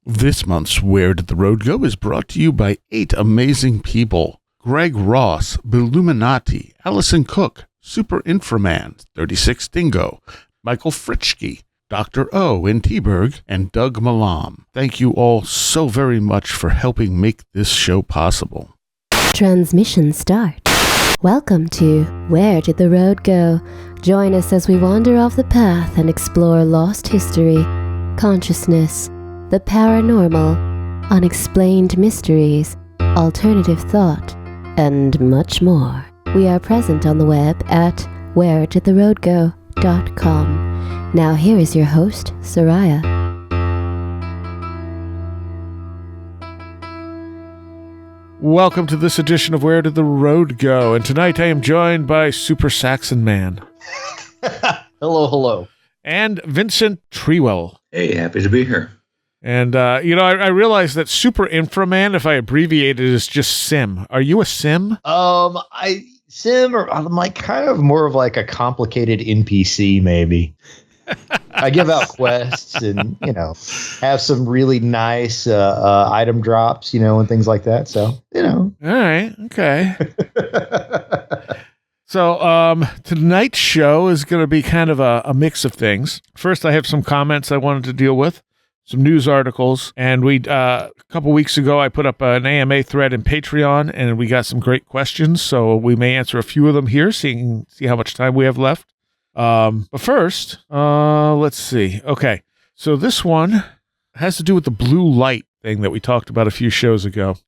This month's Where Did the Road Go is brought to you by 8 amazing people. Greg Ross, Billuminati, Allison Cook, Super Inframan, 36 Dingo, Michael Fritschke, Dr. O in Teaberg, and Doug Malam. Thank you all so very much for helping make this show possible. Transmission start. Welcome to Where Did the Road Go? Join us as we wander off the path and explore lost history, consciousness, the paranormal, unexplained mysteries, alternative thought, and much more. We are present on the web at wheredidtheroadgo.com. Now here is your host, Soraya. Welcome to this edition of Where Did the Road Go? And tonight I am joined by Super Saxon Man. Hello, hello. And Vincent Treewell. Hey, happy to be here. And, I realize that Super Inframan, if I abbreviate it, is just Sim. Are you a Sim? I'm like kind of more of like a complicated NPC, maybe. I give out quests and, have some really nice item drops, and things like that. So, All right. Okay. So tonight's show is going to be kind of a mix of things. First, I have some comments I wanted to deal with. Some news articles, and a couple weeks ago I put up an AMA thread in Patreon, and we got some great questions, so we may answer a few of them here, see how much time we have left. But first, let's see. Okay, so this one has to do with the blue light thing that we talked about a few shows ago.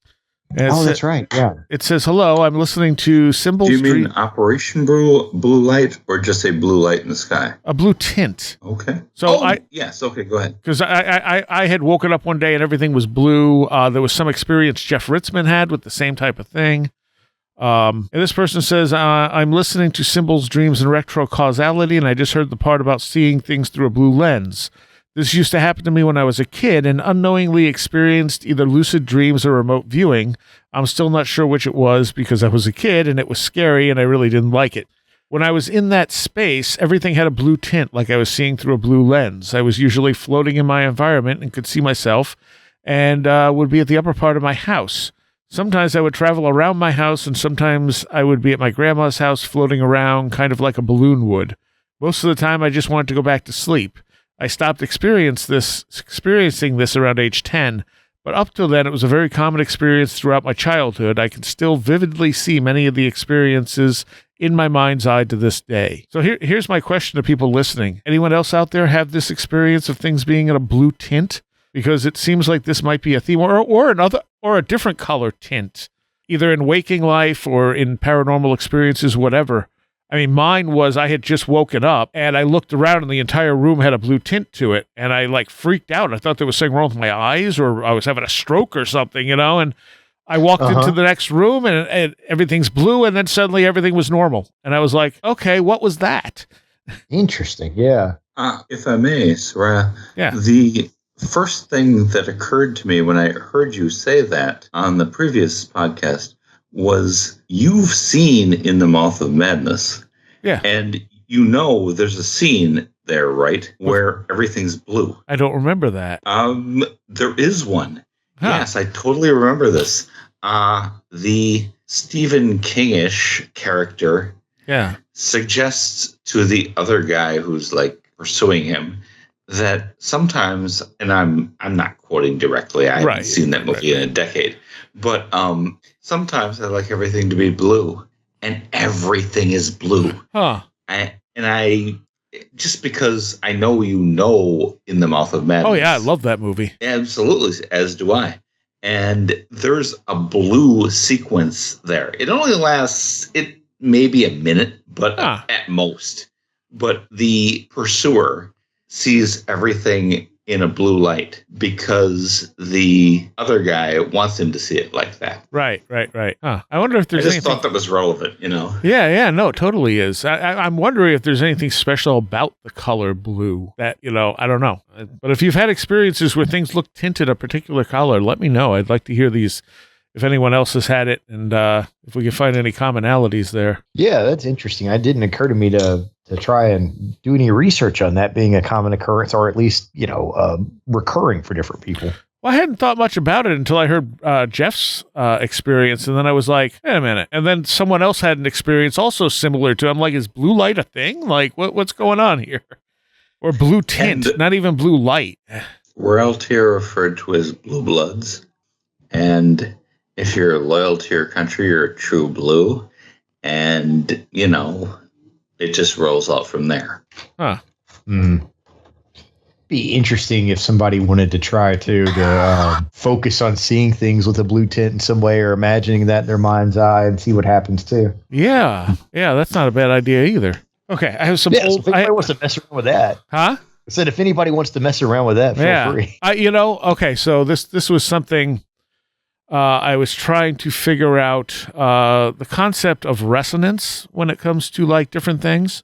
That's right. Yeah. It says, "Hello, I'm listening to Symbols." Do you mean Operation Blue Light, or just a blue light in the sky? A blue tint. Okay. So yes. Okay, go ahead. Because I had woken up one day and everything was blue. There was some experience Jeff Ritzman had with the same type of thing. And this person says, "I'm listening to Symbols, Dreams, and Retrocausality, and I just heard the part about seeing things through a blue lens. This used to happen to me when I was a kid and unknowingly experienced either lucid dreams or remote viewing. I'm still not sure which it was because I was a kid and it was scary and I really didn't like it. When I was in that space, everything had a blue tint like I was seeing through a blue lens. I was usually floating in my environment and could see myself and would be at the upper part of my house. Sometimes I would travel around my house and sometimes I would be at my grandma's house floating around kind of like a balloon would. Most of the time I just wanted to go back to sleep. I stopped experiencing this around age 10, but up till then, it was a very common experience throughout my childhood. I can still vividly see many of the experiences in my mind's eye to this day." So here's my question to people listening. Anyone else out there have this experience of things being in a blue tint? Because it seems like this might be a theme, or a different color tint, either in waking life or in paranormal experiences, whatever. I mean, mine was I had just woken up and I looked around and the entire room had a blue tint to it. And I freaked out. I thought there was something wrong with my eyes or I was having a stroke or something, and I walked into the next room and everything's blue. And then suddenly everything was normal. And I was like, okay, what was that? Interesting. Yeah. If I may, Sarah, the first thing that occurred to me when I heard you say that on the previous podcast was you've seen In the Mouth of Madness. Yeah. And there's a scene there, right, where everything's blue. I don't remember that. There is one. Huh. Yes, I totally remember this. The Stephen King-ish character suggests to the other guy who's pursuing him that sometimes, and I'm not quoting directly, I haven't seen that movie in a decade, but sometimes I like everything to be blue, and everything is blue. Huh. I just because I know In the Mouth of Madness. Oh yeah, I love that movie. Absolutely, as do I. And there's a blue sequence there. It only lasts maybe a minute, but at most. But the pursuer sees everything in a blue light because the other guy wants him to see it like that. Right. Huh. I wonder if there's anything... thought that was relevant, Yeah, no, it totally is. I'm wondering if there's anything special about the color blue that, I don't know. But if you've had experiences where things look tinted a particular color, let me know. I'd like to hear these, if anyone else has had it, and if we can find any commonalities there. Yeah, that's interesting. It didn't occur to me to try and do any research on that being a common occurrence, or at least, recurring for different people. Well, I hadn't thought much about it until I heard Jeff's experience, and then I was like, wait a minute. And then someone else had an experience also similar to. I'm like, is blue light a thing? Like, what's going on here? Or blue tint, not even blue light. Royalty are referred to as blue bloods, and if you're loyal to your country, you're a true blue, and it just rolls out from there. Huh. Be interesting if somebody wanted to try to focus on seeing things with a blue tint in some way, or imagining that in their mind's eye, and see what happens too. Yeah, that's not a bad idea either. Okay, I have some old. So if anybody wants to mess around with that, huh? I said if anybody wants to mess around with that, feel free. Okay, so this was something I was trying to figure out the concept of resonance when it comes to like different things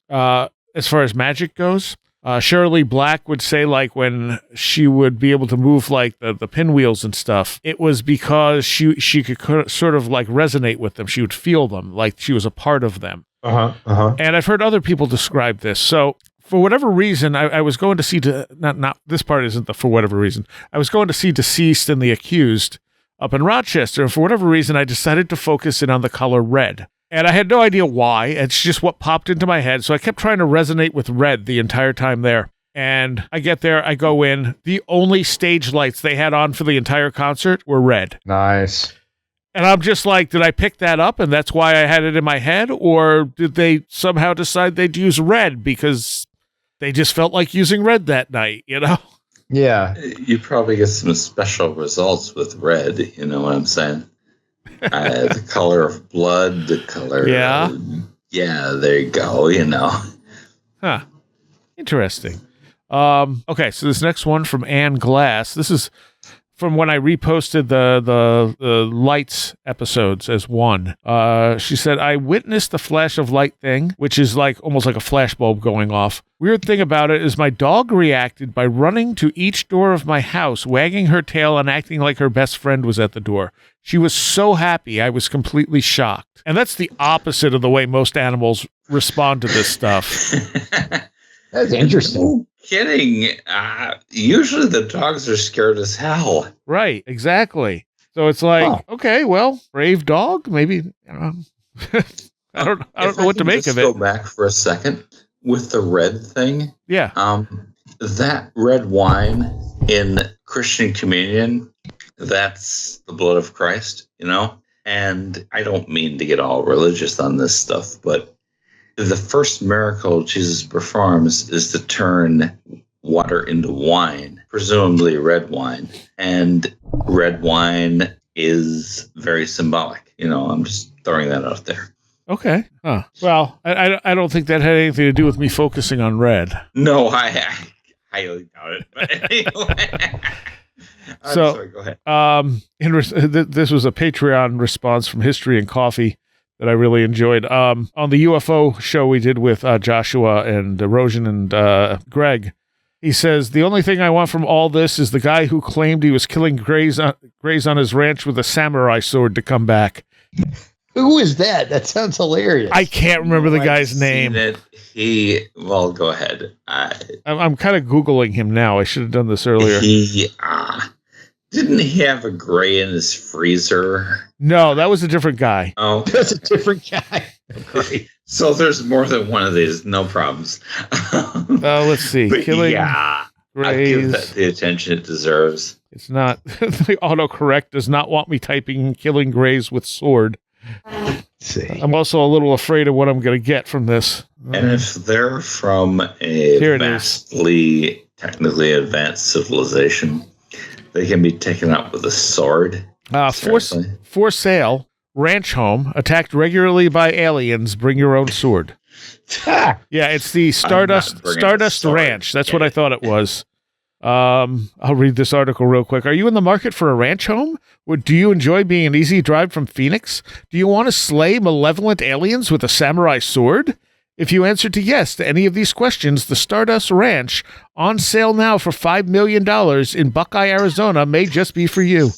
as far as magic goes. Shirley Black would say, like, when she would be able to move like the pinwheels and stuff, it was because she could sort of like resonate with them. She would feel them, like she was a part of them. And I've heard other people describe this. So for whatever reason, I was going to see not this part isn't the for whatever reason. I was going to see Deceased and the Accused up in Rochester, and for whatever reason, I decided to focus in on the color red. And I had no idea why. It's just what popped into my head. So I kept trying to resonate with red the entire time there. And I get there, I go in. The only stage lights they had on for the entire concert were red. Nice. And I'm just like, did I pick that up and that's why I had it in my head? Or did they somehow decide they'd use red because they just felt like using red that night, Yeah. You probably get some special results with red, you know what I'm saying? The color of blood, the color. Yeah. There you go, Huh. Interesting. Okay, so this next one from Ann Glass. This is from when I reposted the lights episodes as one. She said, I witnessed the flash of light thing, which is like almost like a flashbulb going off. Weird thing about it is my dog reacted by running to each door of my house, wagging her tail and acting like her best friend was at the door. She was so happy, I was completely shocked. And that's the opposite of the way most animals respond to this stuff. That's interesting. Kidding. Usually the dogs are scared as hell. Right, exactly. So it's like, okay, well, brave dog, maybe. I don't know what to make of it. Go back for a second with the red thing. Yeah. That red wine in Christian communion, that's the blood of Christ, And I don't mean to get all religious on this stuff, but the first miracle Jesus performs is to turn water into wine, presumably red wine. And red wine is very symbolic. I'm just throwing that out there. Okay. Huh. Well, I don't think that had anything to do with me focusing on red. No, I highly doubt it. But anyway. So, sorry, go ahead. This was a Patreon response from History and Coffee that I really enjoyed. On the UFO show we did with Joshua and Rojan and Greg, he says, the only thing I want from all this is the guy who claimed he was killing grays on his ranch with a samurai sword to come back. Who is that? That sounds hilarious. I can't remember the guy's name. Well, go ahead. I'm kind of Googling him now. I should have done this earlier. Didn't he have a gray in his freezer? No, that was a different guy. Oh, that's a different guy. Great. So there's more than one of these. No problems. Let's see. Killing grays. I give that the attention it deserves. It's not. The autocorrect does not want me typing killing grays with sword. Let's see. I'm also a little afraid of what I'm going to get from this. And if they're from a vastly technically advanced civilization, they can be taken out with a sword. For sale, ranch home, attacked regularly by aliens, bring your own sword. Yeah, it's the Stardust Ranch. That's what I thought it was. I'll read this article real quick. Are you in the market for a ranch home? Do you enjoy being an easy drive from Phoenix? Do you want to slay malevolent aliens with a samurai sword? If you answer to yes to any of these questions, the Stardust Ranch, on sale now for $5 million in Buckeye, Arizona, may just be for you.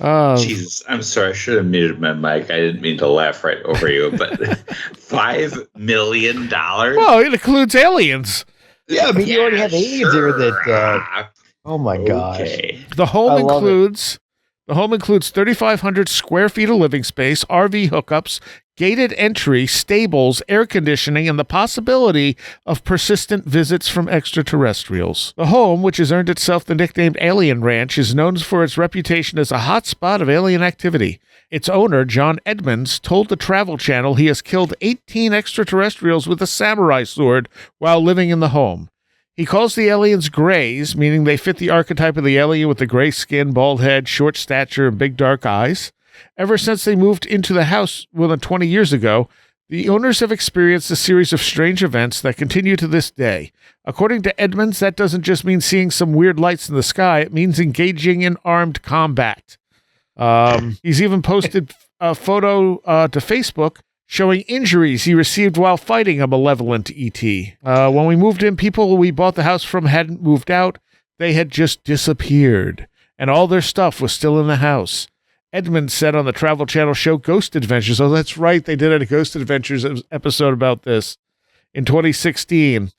Jesus, I'm sorry. I should have muted my mic. I didn't mean to laugh right over you, but $5 million? Well, it includes aliens. Yeah, but you already have aliens there that Oh my gosh. The home includes 3,500 square feet of living space, RV hookups, gated entry, stables, air conditioning, and the possibility of persistent visits from extraterrestrials. The home, which has earned itself the nickname Alien Ranch, is known for its reputation as a hot spot of alien activity. Its owner, John Edmonds, told the Travel Channel he has killed 18 extraterrestrials with a samurai sword while living in the home. He calls the aliens grays, meaning they fit the archetype of the alien with the gray skin, bald head, short stature, and big dark eyes. Ever since they moved into the house more than 20 years ago, the owners have experienced a series of strange events that continue to this day. According to Edmonds, that doesn't just mean seeing some weird lights in the sky, it means engaging in armed combat. He's even posted a photo to Facebook showing injuries he received while fighting a malevolent ET. When we moved in, people we bought the house from hadn't moved out. They had just disappeared, and all their stuff was still in the house. Edmonds said on the Travel Channel show Ghost Adventures, oh, that's right, they did a Ghost Adventures episode about this in 2016.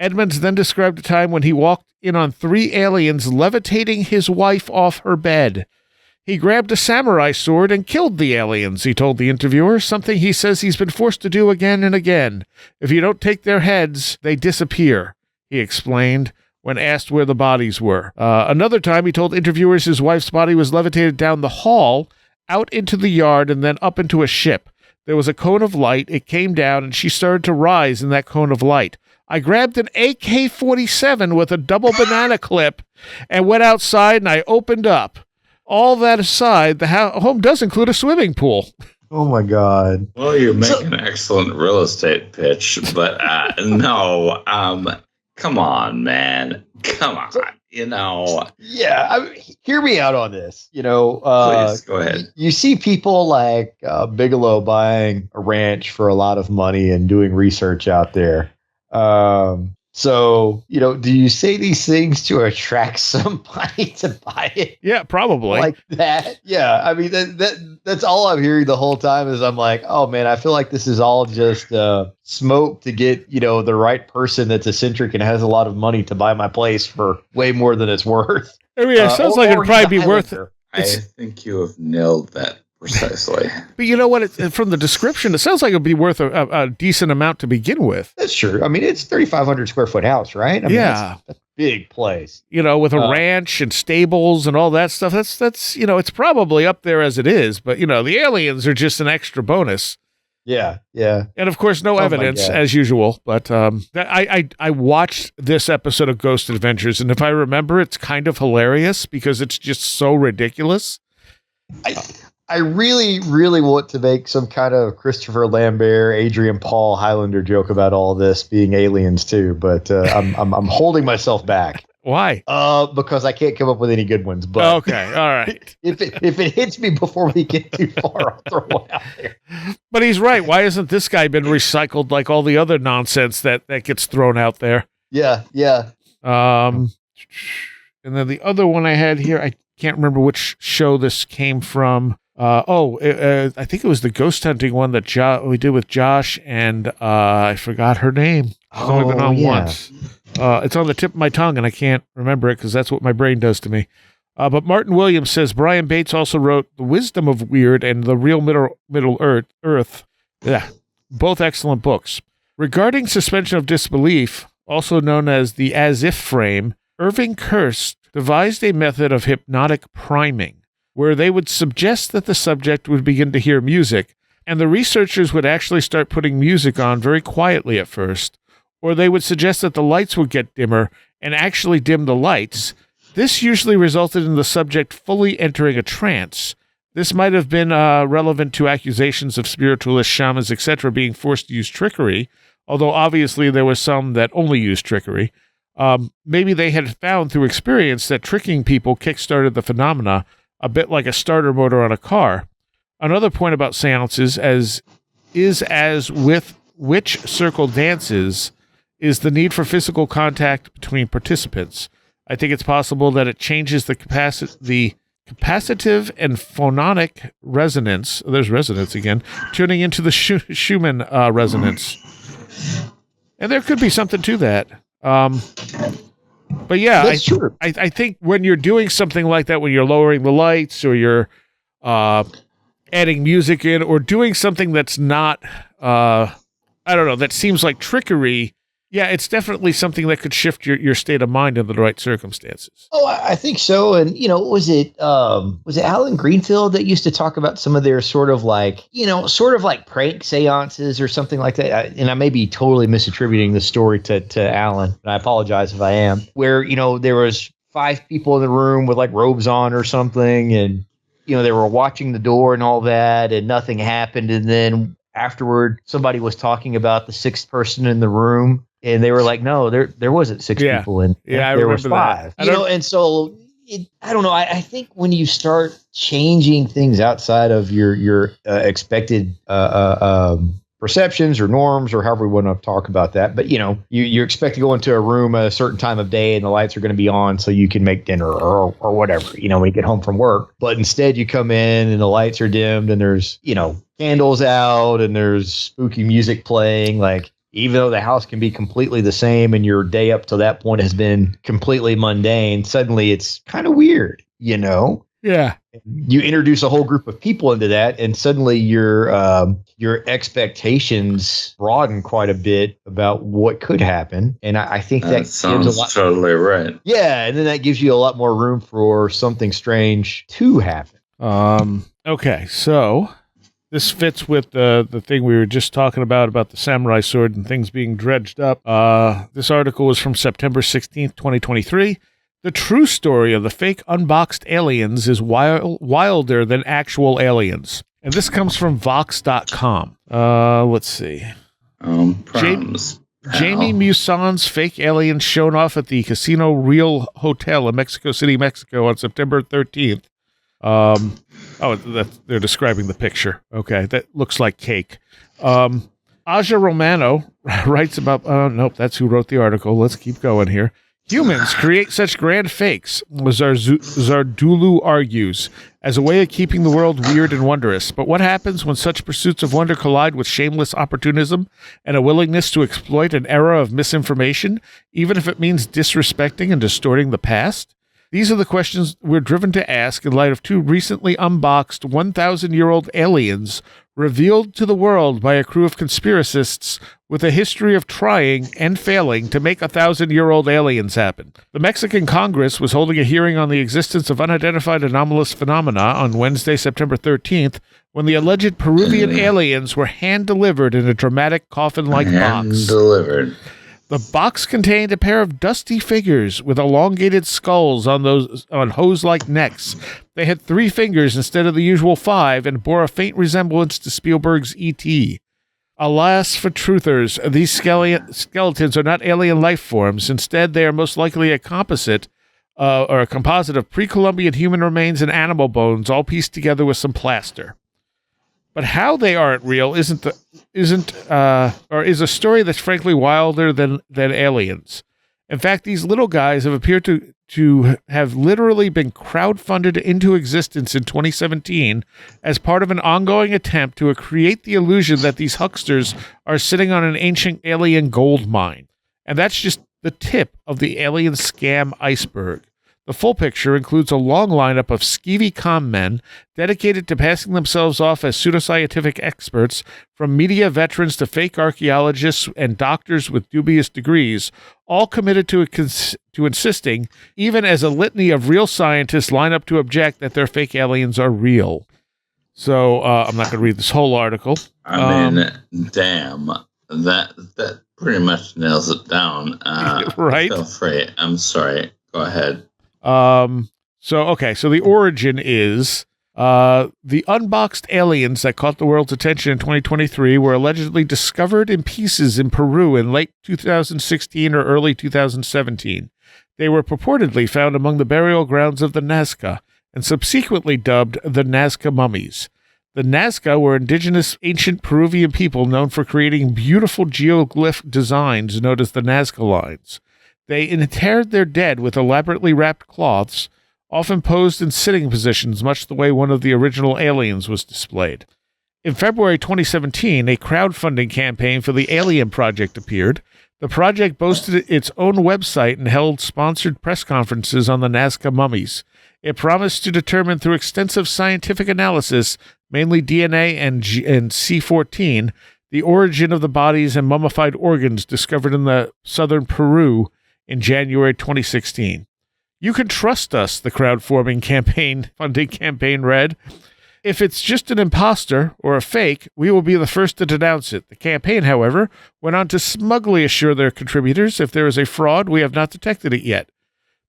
Edmonds then described a time when he walked in on 3 aliens levitating his wife off her bed. He grabbed a samurai sword and killed the aliens, he told the interviewer, something he says he's been forced to do again and again. If you don't take their heads, they disappear, he explained when asked where the bodies were. Another time, he told interviewers his wife's body was levitated down the hall, out into the yard, and then up into a ship. There was a cone of light. It came down, and she started to rise in that cone of light. I grabbed an AK-47 with a double banana clip and went outside, and I opened up. All that aside, the home does include a swimming pool. Oh, my God. Well, you're making an excellent real estate pitch, but no. Come on, man. Come on. Yeah, hear me out on this. Please, go ahead. You see people like Bigelow buying a ranch for a lot of money and doing research out there. So, do you say these things to attract somebody to buy it? Yeah, probably. Like that? Yeah, I mean, that's all I'm hearing the whole time is I'm like, oh, man, I feel like this is all just smoke to get, the right person that's eccentric and has a lot of money to buy my place for way more than it's worth. I mean, it sounds like it'd probably be worth it. I think you have nailed that precisely. But you know what? From the description, it sounds like it'd be worth a decent amount to begin with. That's true. I mean, it's 3,500 square foot house, right? I mean, yeah, that's a big place. With a ranch and stables and all that stuff. That's it's probably up there as it is. But the aliens are just an extra bonus. Yeah, yeah. And of course, no evidence as usual. But I watched this episode of Ghost Adventures, and if I remember, it's kind of hilarious because it's just so ridiculous. I really, really want to make some kind of Christopher Lambert, Adrian Paul Highlander joke about all this being aliens too, but I'm holding myself back. Why? Because I can't come up with any good ones. But okay, all right. If it hits me before we get too far, I'll throw one out there. But he's right. Why hasn't this guy been recycled like all the other nonsense that gets thrown out there? Yeah, yeah. And then the other one I had here, I can't remember which show this came from. I think it was the ghost hunting one that we did with Josh, and I forgot her name. It's only been on once. It's on the tip of my tongue, and I can't remember it because that's what my brain does to me. But Martin Williams says Brian Bates also wrote The Wisdom of Weird and The Real Middle Earth. Yeah, both excellent books. Regarding suspension of disbelief, also known as the as-if frame, Irving Kirst devised a method of hypnotic priming, where they would suggest that the subject would begin to hear music, and the researchers would actually start putting music on very quietly at first, or they would suggest that the lights would get dimmer and actually dim the lights. This usually resulted in the subject fully entering a trance. This might have been relevant to accusations of spiritualists, shamans, etc. being forced to use trickery, although obviously there were some that only used trickery. Maybe they had found through experience that tricking people kickstarted the phenomena, a bit like a starter motor on a car. Another point about seances, as with witch circle dances, is the need for physical contact between participants. I think it's possible that it changes the capacitive and phononic resonance. There's resonance again, tuning into the Schumann resonance. And there could be something to that. But yeah, That's true. I think when you're doing something like that, when you're lowering the lights or you're adding music in or doing something that's not, I don't know, that seems like trickery, yeah, it's definitely something that could shift your state of mind in the right circumstances. Oh, I think so. And, was it Alan Greenfield that used to talk about some of their sort of like prank seances or something like that? And I may be totally misattributing the story to Alan, and I apologize if I am, where, there was 5 people in the room with like robes on or something. And, they were watching the door and all that, and nothing happened. And then afterward, somebody was talking about the 6th person in the room. And they were like, no, there wasn't 6 people in. Yeah, there was 5. That. And so I don't know. I think when you start changing things outside of your expected perceptions or norms or however we want to talk about that, but you expect to go into a room at a certain time of day and the lights are going to be on so you can make dinner or whatever, when you get home from work. But instead you come in and the lights are dimmed and there's candles out and there's spooky music playing, like. Even though the house can be completely the same and your day up to that point has been completely mundane, suddenly it's kind of weird, Yeah. You introduce a whole group of people into that, and suddenly your expectations broaden quite a bit about what could happen. And I think that sounds gives a lot, totally right. Yeah, and then that gives you a lot more room for something strange to happen. Okay, so this fits with the thing we were just talking about the samurai sword and things being dredged up. This article was from September 16th, 2023. The true story of the fake unboxed aliens is wilder than actual aliens. And this comes from Vox.com. Let's see. Jamie Muson's fake aliens shown off at the Casino Real Hotel in Mexico City, Mexico on September 13th. They're describing the picture. Okay, that looks like cake. Aja Romano writes about, nope, that's who wrote the article. Let's keep going here. Humans create such grand fakes, Zardulu argues, as a way of keeping the world weird and wondrous. But what happens when such pursuits of wonder collide with shameless opportunism and a willingness to exploit an era of misinformation, even if it means disrespecting and distorting the past? These are the questions we're driven to ask in light of 2 recently unboxed 1,000-year-old aliens revealed to the world by a crew of conspiracists with a history of trying and failing to make 1,000-year-old aliens happen. The Mexican Congress was holding a hearing on the existence of unidentified anomalous phenomena on Wednesday, September 13th, when the alleged Peruvian aliens were hand-delivered in a dramatic coffin-like box. Hand-delivered. The box contained a pair of dusty figures with elongated skulls on hose-like necks. They had 3 fingers instead of the usual 5 and bore a faint resemblance to Spielberg's E.T. Alas for truthers, these skeletons are not alien life forms. Instead, they are most likely a composite or a composite of pre-Columbian human remains and animal bones, all pieced together with some plaster. But how they aren't real is a story that's frankly wilder than aliens. In fact, these little guys have appeared to have literally been crowdfunded into existence in 2017 as part of an ongoing attempt to create the illusion that these hucksters are sitting on an ancient alien gold mine. And that's just the tip of the alien scam iceberg. The full picture includes a long lineup of skeevy comm men dedicated to passing themselves off as pseudoscientific experts, from media veterans to fake archaeologists and doctors with dubious degrees, all committed to insisting, even as a litany of real scientists line up to object, that their fake aliens are real. So I'm not going to read this whole article. I mean, damn, that pretty much nails it down. Right? Feel free. I'm sorry. Go ahead. So the origin is the unboxed aliens that caught the world's attention in 2023 were allegedly discovered in pieces in Peru in late 2016 or early 2017. They were purportedly found among the burial grounds of the Nazca and subsequently dubbed the Nazca mummies. The Nazca were indigenous ancient Peruvian people known for creating beautiful geoglyph designs known as the Nazca lines. They interred their dead with elaborately wrapped cloths, often posed in sitting positions, much the way one of the original aliens was displayed. In February 2017, a crowdfunding campaign for the Alien Project appeared. The project boasted its own website and held sponsored press conferences on the Nazca mummies. It promised to determine through extensive scientific analysis, mainly DNA and C14, the origin of the bodies and mummified organs discovered in the southern Peru in January 2016. You can trust us, the crowdfunding campaign read. If it's just an imposter or a fake, we will be the first to denounce it. The campaign, however, went on to smugly assure their contributors if there is a fraud, we have not detected it yet.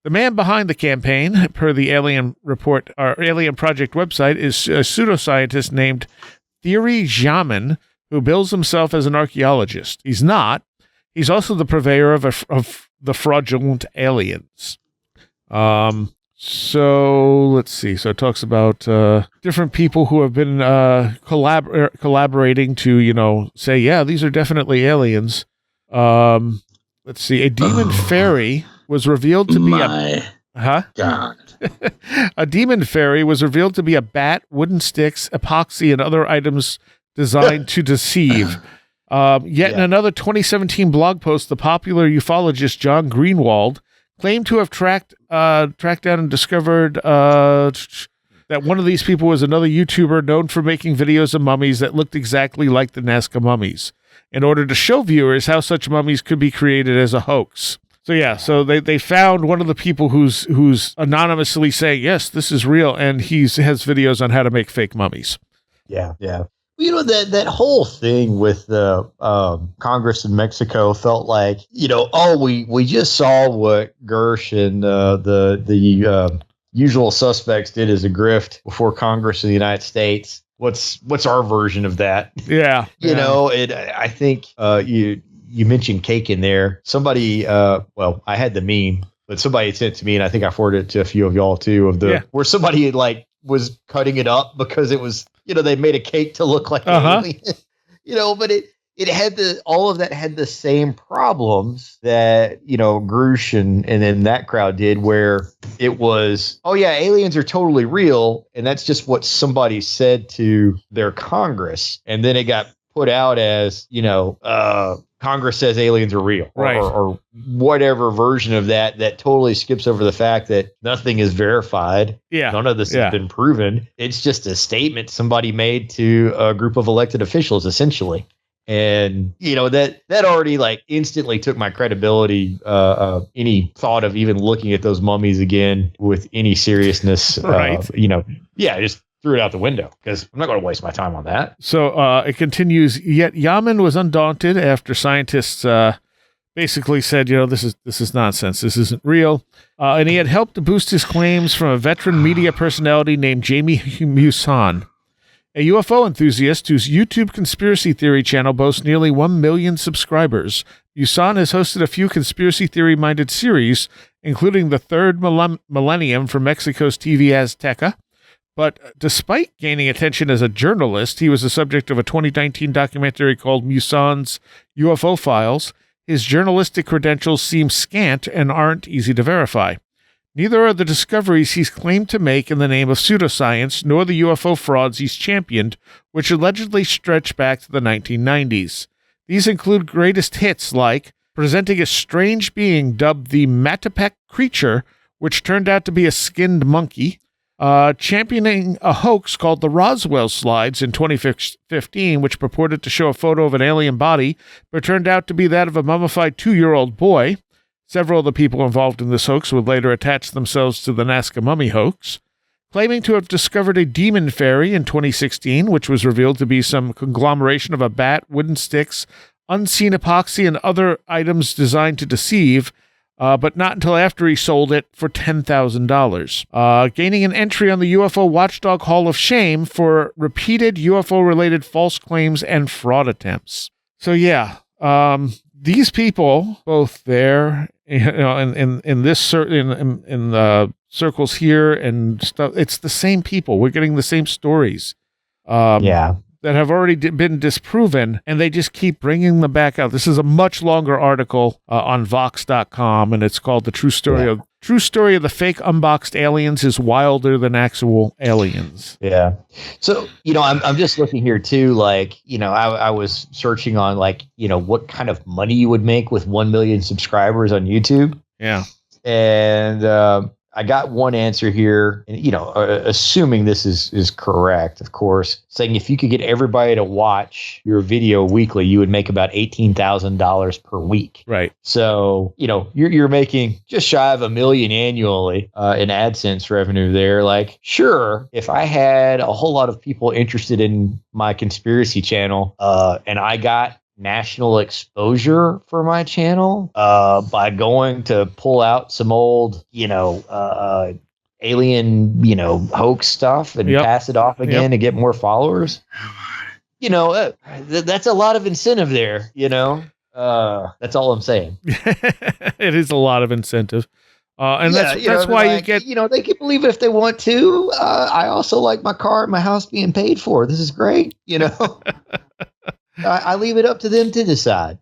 The man behind the campaign, per the Alien Report, our Alien Project website, is a pseudoscientist named Thierry Jamin, who bills himself as an archaeologist. He's not. He's also the purveyor of the fraudulent aliens. So let's see. So it talks about different people who have been collaborating to, say, yeah, these are definitely aliens. Let's see. A demon fairy was revealed to be God. A demon fairy was revealed to be a bat, wooden sticks, epoxy, and other items designed to deceive. In another 2017 blog post, the popular ufologist John Greenwald claimed to have tracked down and discovered that one of these people was another YouTuber known for making videos of mummies that looked exactly like the Nazca mummies, in order to show viewers how such mummies could be created as a hoax. So they found one of the people who's anonymously saying, yes, this is real, and he has videos on how to make fake mummies. Yeah. That whole thing with the Congress in Mexico felt like, we just saw what Gersh and the usual suspects did as a grift before Congress in the United States. What's our version of that? Yeah. I think you mentioned cake in there. Somebody, I had the meme, but somebody sent it to me, and I think I forwarded it to a few of y'all too, where somebody was cutting it up because it was, they made a cake to look like an alien, but it had all of that had the same problems that, Grush and then that crowd did, where it was, oh yeah, aliens are totally real. And that's just what somebody said to their Congress. And then it got put out as, Congress says aliens are real, right? Or whatever version of that totally skips over the fact that nothing is verified. Yeah. None of this has been proven. It's just a statement somebody made to a group of elected officials, essentially. And, that already instantly took my credibility, any thought of even looking at those mummies again with any seriousness. Right. Just threw it out the window because I'm not going to waste my time on that. So it continues. Yet Yaman was undaunted after scientists basically said, this is nonsense. This isn't real. And he had helped to boost his claims from a veteran media personality named Jamie Musan, a UFO enthusiast whose YouTube conspiracy theory channel boasts nearly 1 million subscribers. Musan has hosted a few conspiracy theory-minded series, including the third millennium for Mexico's TV Azteca. But despite gaining attention as a journalist, he was the subject of a 2019 documentary called Musan's UFO Files. His journalistic credentials seem scant and aren't easy to verify. Neither are the discoveries he's claimed to make in the name of pseudoscience, nor the UFO frauds he's championed, which allegedly stretch back to the 1990s. These include greatest hits like presenting a strange being dubbed the Matapec creature, which turned out to be a skinned monkey, championing a hoax called the Roswell slides in 2015, which purported to show a photo of an alien body, but turned out to be that of a mummified 2-year-old boy. Several of the people involved in this hoax would later attach themselves to the Nazca mummy hoax. Claiming to have discovered a demon fairy in 2016, which was revealed to be some conglomeration of a bat, wooden sticks, unseen epoxy, and other items designed to deceive, but not until after he sold it for $10,000. Gaining an entry on the UFO Watchdog Hall of Shame for repeated UFO-related false claims and fraud attempts. So these people, both there, in this in the circles here and stuff, it's the same people. We're getting the same stories. That have already been disproven, and they just keep bringing them back out. This is a much longer article on Vox.com, and it's called The True Story of True story of the fake unboxed aliens is wilder than actual aliens. Yeah. So, I'm just looking here too, like, I was searching on like, what kind of money you would make with 1 million subscribers on YouTube. Yeah. And I got one answer here, and assuming this is correct, of course, saying if you could get everybody to watch your video weekly, you would make about $18,000 per week. Right. So you're making just shy of $1 million annually in AdSense revenue there. Like, sure, if I had a whole lot of people interested in my conspiracy channel, and I got national exposure for my channel by going to pull out some old alien hoax stuff and pass it off again to get more followers, that's a lot of incentive there. That's all I'm saying. It is a lot of incentive, and that's why you get they can believe it if they want to. I also like my car and my house being paid for. This is great. I leave it up to them to decide.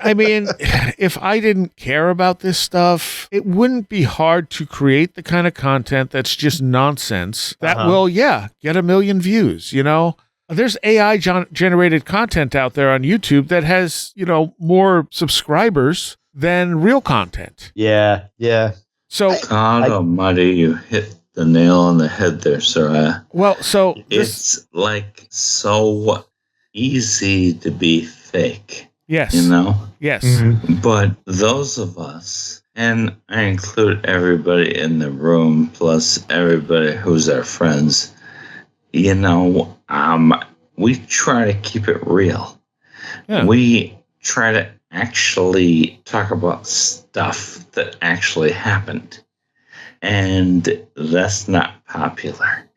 I mean, if I didn't care about this stuff, it wouldn't be hard to create the kind of content that's just nonsense that will, get 1 million views, There's AI generated content out there on YouTube that has, more subscribers than real content. Yeah, yeah. So, God almighty, you hit the nail on the head there, sir. Well, so it's like so easy to be fake. Yes. Yes. Mm-hmm. But those of us, and I include everybody in the room, plus everybody who's our friends, we try to keep it real. Yeah. We try to actually talk about stuff that actually happened. And that's not popular.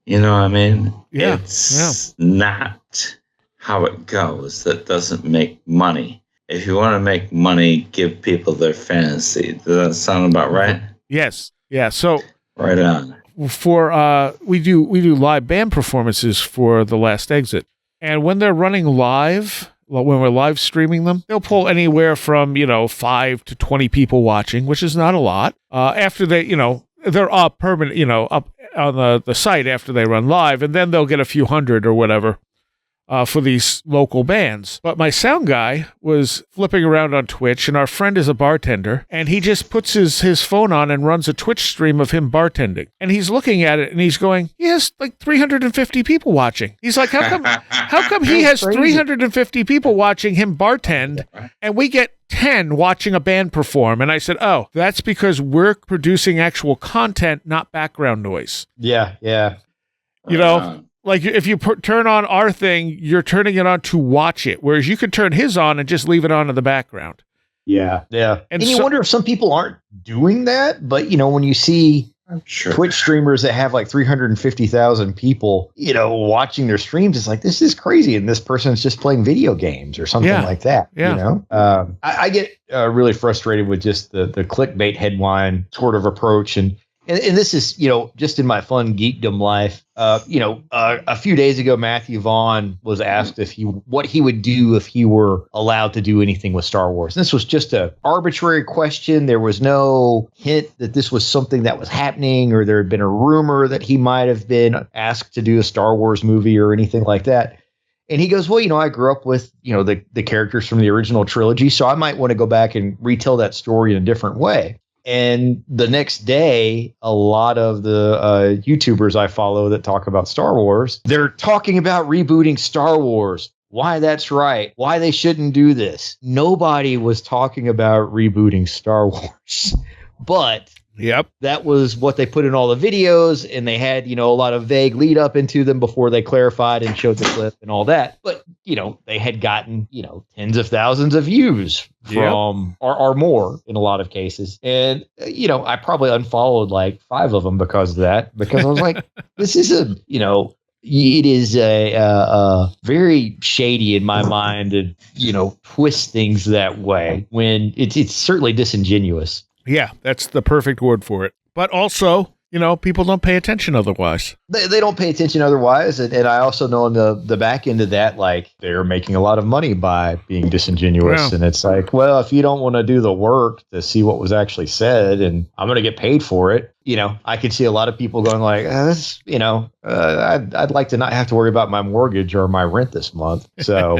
You know what I mean? Yeah. It's not how it goes. That doesn't make money. If you want to make money, give people their fantasy. Does that sound about right? Yes. Yeah. So right on. For we do live band performances for The Last Exit, and when they're running live, when we're live streaming them, they'll pull anywhere from 5 to 20 people watching, which is not a lot. After they they're up permanent up on the site after they run live, and then they'll get a few hundred or whatever. For these local bands. But my sound guy was flipping around on Twitch, and our friend is a bartender, and he just puts his phone on and runs a Twitch stream of him bartending. And he's looking at it, and he's going, he has like 350 people watching. He's like, how come he has 350 people watching him bartend, and we get 10 watching a band perform? And I said, oh, that's because we're producing actual content, not background noise. Yeah, yeah. Like, if you turn on our thing, you're turning it on to watch it, whereas you could turn his on and just leave it on in the background. Yeah, yeah. And you wonder if some people aren't doing that, but, when you see Twitch streamers that have like 350,000 people, watching their streams, it's like, this is crazy, and this person's just playing video games or something like that, I get really frustrated with just the clickbait headline sort of approach, and this is, just in my fun geekdom life. A few days ago, Matthew Vaughn was asked what he would do if he were allowed to do anything with Star Wars. And this was just an arbitrary question. There was no hint that this was something that was happening, or there had been a rumor that he might have been asked to do a Star Wars movie or anything like that. And he goes, well, I grew up with, the characters from the original trilogy, so I might want to go back and retell that story in a different way. And the next day, a lot of the YouTubers I follow that talk about Star Wars, they're talking about rebooting Star Wars. Why that's right. Why they shouldn't do this. Nobody was talking about rebooting Star Wars. But that was what they put in all the videos, and they had, a lot of vague lead up into them before they clarified and showed the clip and all that. But, they had gotten, tens of thousands of views from or more in a lot of cases. And, I probably unfollowed like 5 of them because of that, because I was like, this is it is a very shady in my mind to, twist things that way when it's certainly disingenuous. Yeah, that's the perfect word for it. But also, people don't pay attention otherwise. They don't pay attention otherwise. And I also know on the back end of that, like, they're making a lot of money by being disingenuous. Yeah. And it's like, well, if you don't want to do the work to see what was actually said and I'm going to get paid for it, I could see a lot of people going like, I'd like to not have to worry about my mortgage or my rent this month. So,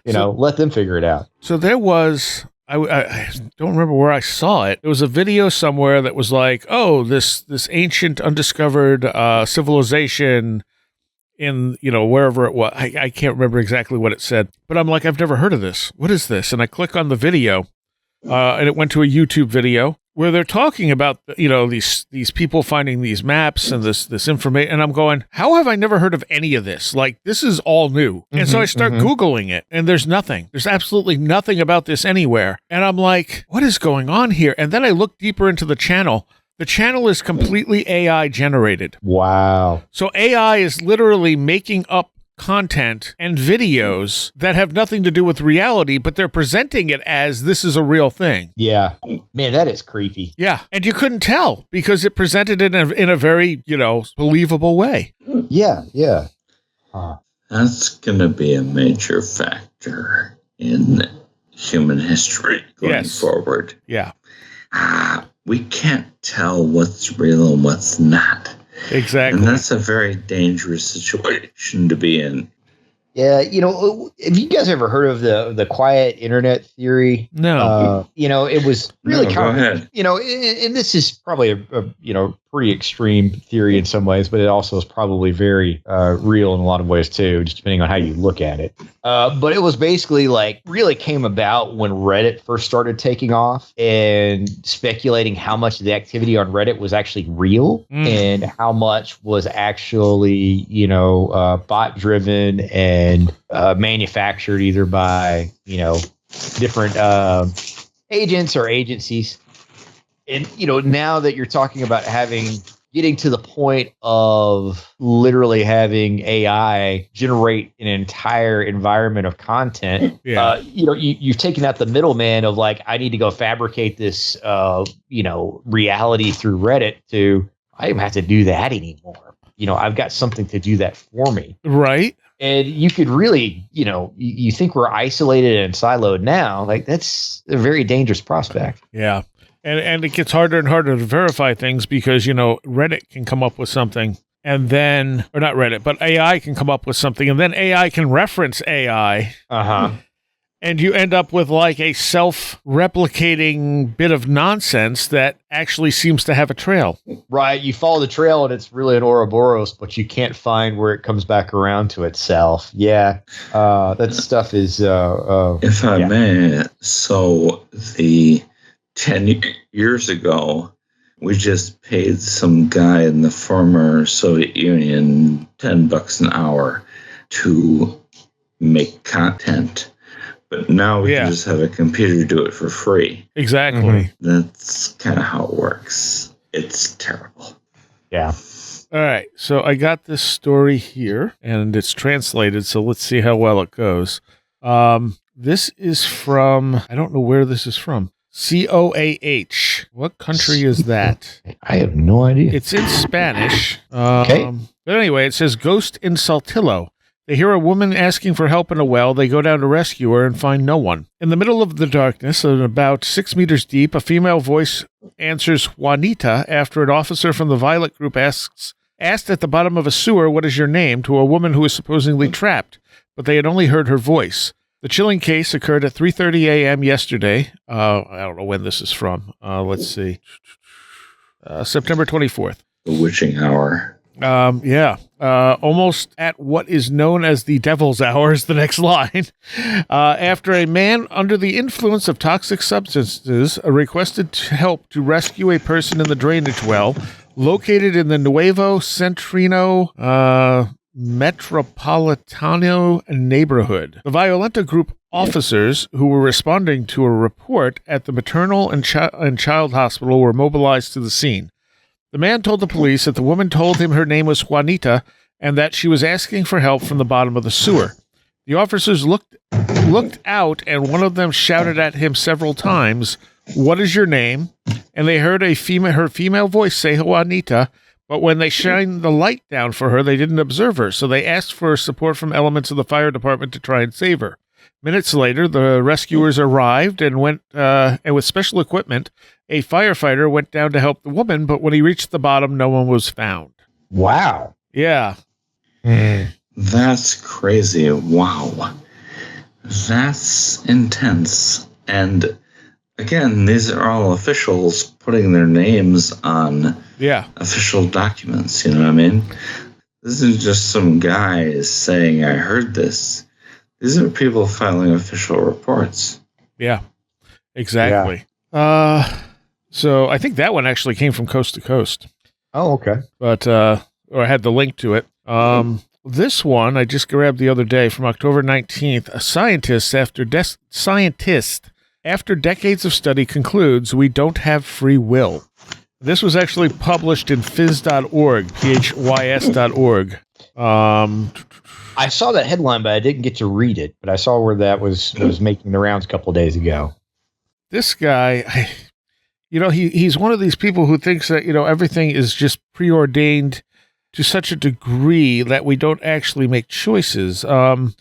let them figure it out. So there was... I don't remember where I saw it. There was a video somewhere that was like, oh, this ancient undiscovered civilization in, wherever it was. I can't remember exactly what it said. But I'm like, I've never heard of this. What is this? And I click on the video, and it went to a YouTube video where they're talking about, these people finding these maps and this information. And I'm going, how have I never heard of any of this? Like, this is all new. And so I start Googling it, and there's nothing. There's absolutely nothing about this anywhere. And I'm like, what is going on here? And then I look deeper into the channel. The channel is completely AI generated. Wow. So AI is literally making up content and videos that have nothing to do with reality, but they're presenting it as this is a real thing. Yeah. Man, that is creepy. Yeah. And you couldn't tell because it presented it in a very, believable way. Yeah. Yeah. That's going to be a major factor in human history going forward. Yeah. We can't tell what's real and what's not. Exactly. And that's a very dangerous situation to be in. Yeah, have you guys ever heard of the quiet internet theory? No. It was really go ahead. And this is probably a pretty extreme theory in some ways, but it also is probably very real in a lot of ways too, just depending on how you look at it. But it was basically like really came about when Reddit first started taking off and speculating how much of the activity on Reddit was actually real and how much was actually, bot driven and manufactured either by, different agents or agencies. And, now that you're talking about getting to the point of literally having AI generate an entire environment of content, you've taken out the middleman of like, I need to go fabricate this, reality through Reddit to, I don't have to do that anymore. I've got something to do that for me. Right. And you could really, you think we're isolated and siloed now, like that's a very dangerous prospect. Yeah. And it gets harder and harder to verify things because, Reddit can come up with something and then, or not Reddit, but AI can come up with something and then AI can reference AI. Uh-huh. And you end up with like a self-replicating bit of nonsense that actually seems to have a trail. Right. You follow the trail and it's really an Ouroboros, but you can't find where it comes back around to itself. Yeah. That stuff is... if I may, so the 10 years ago, we just paid some guy in the former Soviet Union $10 an hour to make content. But now we can just have a computer do it for free. Exactly. That's kind of how it works. It's terrible. Yeah. All right. So I got this story here, and it's translated, so let's see how well it goes. This is from, I don't know where this is from. COAH. What country is that? I have no idea. It's in Spanish. Okay. But anyway, it says Ghost in Saltillo. They hear a woman asking for help in a well. They go down to rescue her and find no one. In the middle of the darkness, and about 6 meters deep, a female voice answers Juanita after an officer from the Violet Group asked at the bottom of a sewer, "What is your name?" to a woman who is supposedly trapped, but they had only heard her voice. The chilling case occurred at 3:30 a.m. yesterday. I don't know when this is from. Let's see. September 24th. The witching hour. Almost at what is known as the devil's hour is the next line. After a man under the influence of toxic substances requested help to rescue a person in the drainage well located in the Nuevo Centrino Metropolitano neighborhood. The Violenta Group officers who were responding to a report at the maternal and child hospital were mobilized to the scene. The man told the police that the woman told him her name was Juanita and that she was asking for help from the bottom of the sewer. The officers looked out, and one of them shouted at him several times, "What is your name?" And they heard her female voice say, "Juanita." But when they shined the light down for her, they didn't observe her. So they asked for support from elements of the fire department to try and save her. Minutes later, the rescuers arrived and and with special equipment, a firefighter went down to help the woman. But when he reached the bottom, no one was found. Wow. Yeah. That's crazy. Wow. That's intense. And again, these are all officials putting their names on official documents. You know what I mean? This isn't just some guys saying, I heard this. These are people filing official reports. Yeah, exactly. Yeah. So I think that one actually came from Coast to Coast. Oh, okay. But, or I had the link to it. This one I just grabbed the other day from October 19th. A scientist, after decades of study, concludes we don't have free will. This was actually published in phys.org, phys.org. I saw that headline, but I didn't get to read it. But I saw where that was making the rounds a couple of days ago. This guy, he's one of these people who thinks that, everything is just preordained to such a degree that we don't actually make choices. And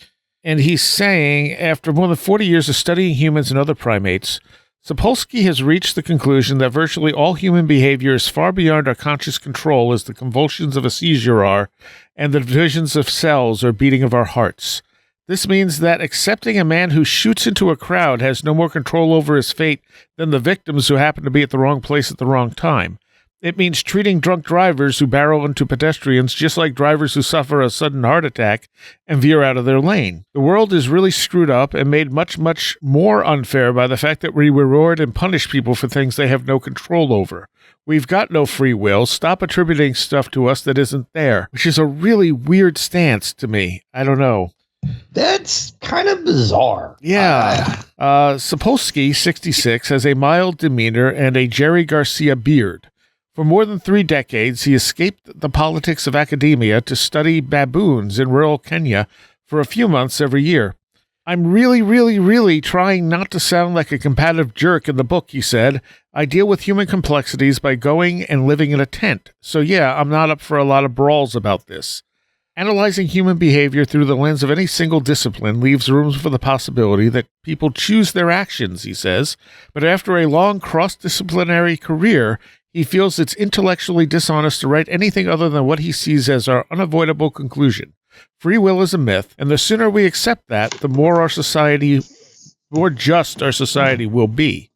he's saying, after more than 40 years of studying humans and other primates, Sapolsky has reached the conclusion that virtually all human behavior is far beyond our conscious control as the convulsions of a seizure are, and the divisions of cells or beating of our hearts. This means that accepting a man who shoots into a crowd has no more control over his fate than the victims who happen to be at the wrong place at the wrong time. It means treating drunk drivers who barrel into pedestrians just like drivers who suffer a sudden heart attack and veer out of their lane. The world is really screwed up and made much, much more unfair by the fact that we reward and punish people for things they have no control over. We've got no free will. Stop attributing stuff to us that isn't there, which is a really weird stance to me. I don't know. That's kind of bizarre. Yeah. Sapolsky, 66, has a mild demeanor and a Jerry Garcia beard. For more than 3 decades, he escaped the politics of academia to study baboons in rural Kenya for a few months every year. I'm really, really, really trying not to sound like a combative jerk in the book, he said. I deal with human complexities by going and living in a tent. So yeah, I'm not up for a lot of brawls about this. Analyzing human behavior through the lens of any single discipline leaves room for the possibility that people choose their actions, he says. But after a long cross-disciplinary career, he feels it's intellectually dishonest to write anything other than what he sees as our unavoidable conclusion. Free will is a myth, and the sooner we accept that, the more just our society will be.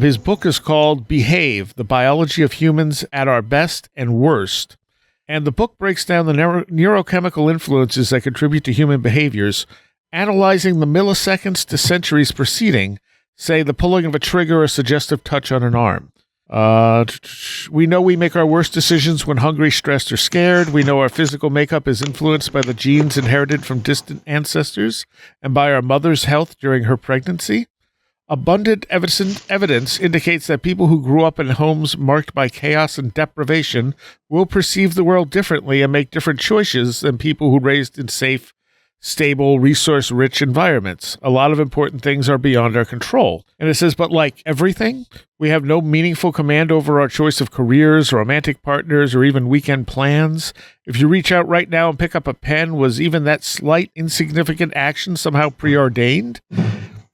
His book is called Behave, The Biology of Humans at Our Best and Worst. And the book breaks down the neurochemical influences that contribute to human behaviors, analyzing the milliseconds to centuries preceding, say, the pulling of a trigger or a suggestive touch on an arm. We know we make our worst decisions when hungry, stressed, or scared. We know our physical makeup is influenced by the genes inherited from distant ancestors and by our mother's health during her pregnancy. Abundant evidence indicates that people who grew up in homes marked by chaos and deprivation will perceive the world differently and make different choices than people who raised in safe, stable, resource-rich environments. A lot of important things are beyond our control. And it says, but like everything, we have no meaningful command over our choice of careers, romantic partners, or even weekend plans. If you reach out right now and pick up a pen, was even that slight, insignificant action somehow preordained?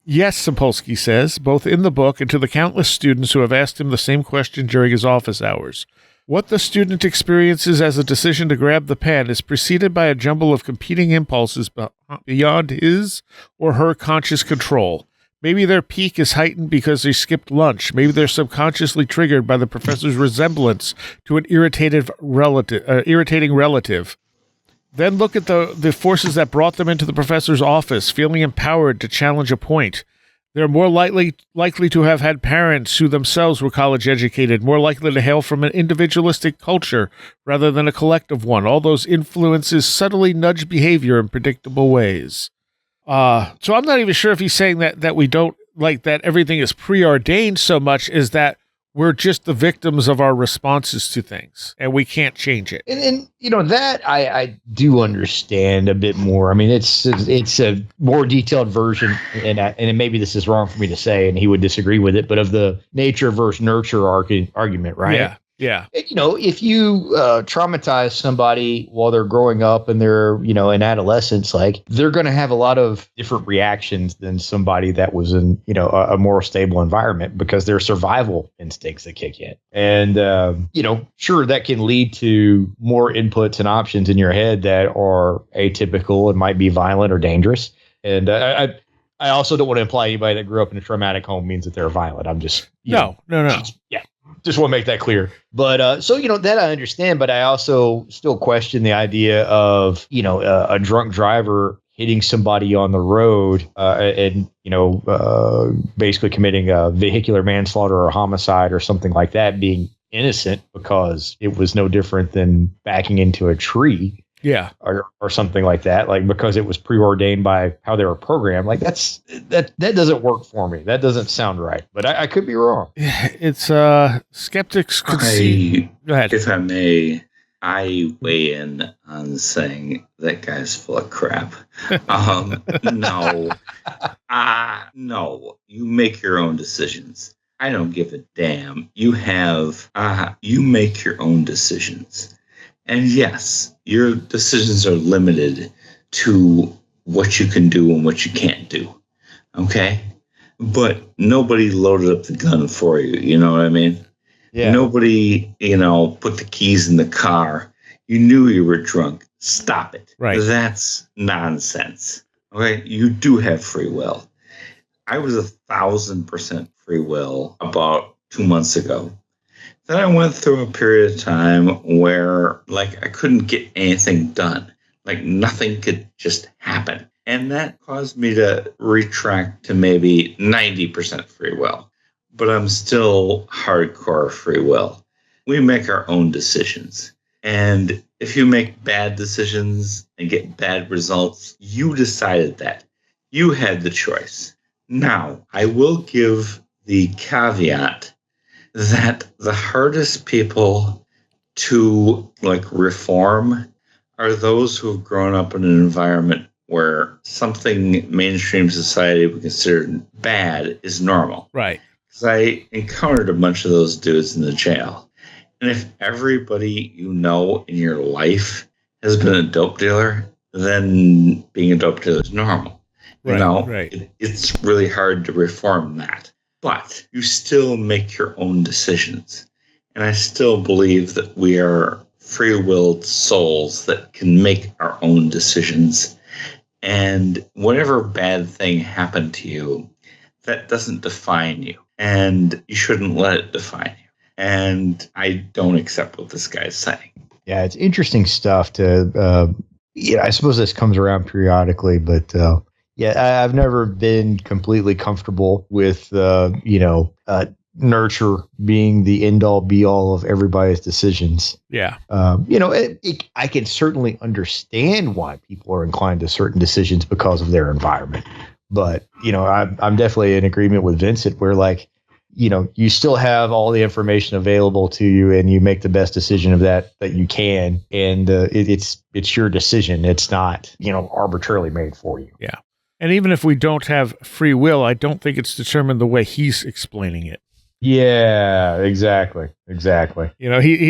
Yes, Sapolsky says, both in the book and to the countless students who have asked him the same question during his office hours. What the student experiences as a decision to grab the pen is preceded by a jumble of competing impulses beyond his or her conscious control. Maybe their peak is heightened because they skipped lunch. Maybe they're subconsciously triggered by the professor's resemblance to an irritating relative. Then look at the forces that brought them into the professor's office, feeling empowered to challenge a point. They're more likely to have had parents who themselves were college-educated, more likely to hail from an individualistic culture rather than a collective one. All those influences subtly nudge behavior in predictable ways. So I'm not even sure if he's saying that we don't, like, that everything is preordained so much as that We're just the victims of our responses to things, and we can't change it. And that I do understand a bit more. I mean, it's a more detailed version, and maybe this is wrong for me to say, and he would disagree with it, but of the nature versus nurture argument, right? Yeah. Yeah. If you traumatize somebody while they're growing up and they're, in adolescence, like they're going to have a lot of different reactions than somebody that was in, a more stable environment because their survival instincts that kick in. And, sure, that can lead to more inputs and options in your head that are atypical and might be violent or dangerous. And I also don't want to imply anybody that grew up in a traumatic home means that they're violent. I'm just, No. Yeah. Just want to make that clear. But so, that I understand, but I also still question the idea of, a drunk driver hitting somebody on the road and, basically committing a vehicular manslaughter or homicide or something like that, being innocent because it was no different than backing into a tree. Yeah. Or something like that, like because it was preordained by how they were programmed. Like that doesn't work for me. That doesn't sound right, but I could be wrong. It's skeptics could see. Go ahead. If I may, I weigh in on saying that guy's full of crap. No, you make your own decisions. I don't give a damn. You make your own decisions. And yes, your decisions are limited to what you can do and what you can't do. Okay? But nobody loaded up the gun for you. You know what I mean? Yeah. Nobody, put the keys in the car. You knew you were drunk. Stop it. Right. That's nonsense. Okay? You do have free will. I was 1,000% free will about 2 months ago. Then I went through a period of time where, I couldn't get anything done. Nothing could just happen. And that caused me to retract to maybe 90% free will. But I'm still hardcore free will. We make our own decisions. And if you make bad decisions and get bad results, you decided that. You had the choice. Now, I will give the caveat that the hardest people to reform are those who have grown up in an environment where something mainstream society would consider bad is normal. Right. Because I encountered a bunch of those dudes in the jail. And if everybody you know in your life has been a dope dealer, then being a dope dealer is normal. Right. Right. It's really hard to reform that. But you still make your own decisions. And I still believe that we are free-willed souls that can make our own decisions. And whatever bad thing happened to you, that doesn't define you. And you shouldn't let it define you. And I don't accept what this guy's saying. Yeah, it's interesting stuff to, I suppose this comes around periodically, but yeah, I've never been completely comfortable with, nurture being the end all be all of everybody's decisions. Yeah. I can certainly understand why people are inclined to certain decisions because of their environment. But, I'm definitely in agreement with Vincent where you still have all the information available to you and you make the best decision of that you can. And it's your decision. It's not, arbitrarily made for you. Yeah. And even if we don't have free will, I don't think it's determined the way he's explaining it. Yeah, exactly. He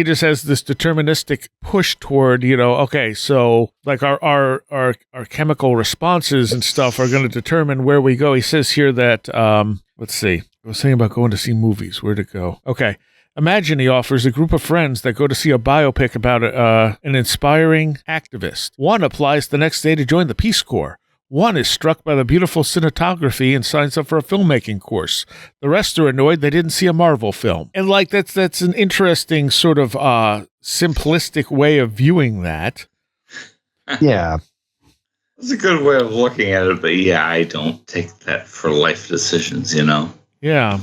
just has this deterministic push toward, okay, so our chemical responses and stuff are going to determine where we go. He says here that, let's see, I was saying about going to see movies. Where'd it go? Okay. Imagine, he offers, a group of friends that go to see a biopic about an inspiring activist. One applies the next day to join the Peace Corps. One is struck by the beautiful cinematography and signs up for a filmmaking course. The rest are annoyed they didn't see a Marvel film. And that's an interesting sort of simplistic way of viewing that. Yeah. It's a good way of looking at it, but yeah, I don't take that for life decisions, Yeah.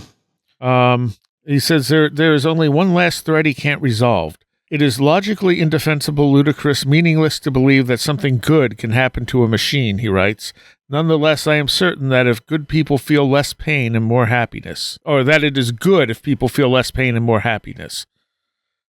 He says there is only one last thread he can't resolve. It is logically indefensible, ludicrous, meaningless to believe that something good can happen to a machine, he writes. Nonetheless, I am certain that if good people feel less pain and more happiness, or that it is good if people feel less pain and more happiness.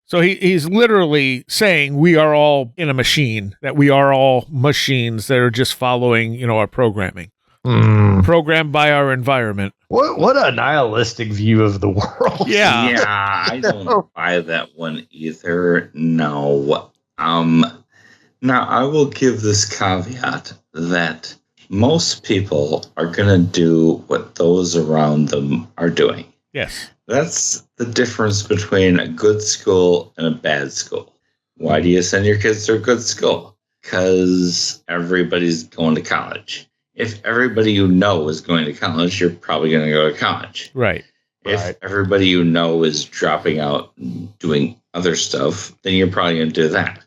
So he's literally saying we are all in a machine, that we are all machines that are just following, our programming. Programmed by our environment. What a nihilistic view of the world. Yeah. Yeah, I don't buy that one either. No. Now, I will give this caveat that most people are going to do what those around them are doing. Yes. That's the difference between a good school and a bad school. Why do you send your kids to a good school? Because everybody's going to college. If everybody you know is going to college, you're probably going to go to college. Right. If everybody you know is dropping out and doing other stuff, then you're probably going to do that.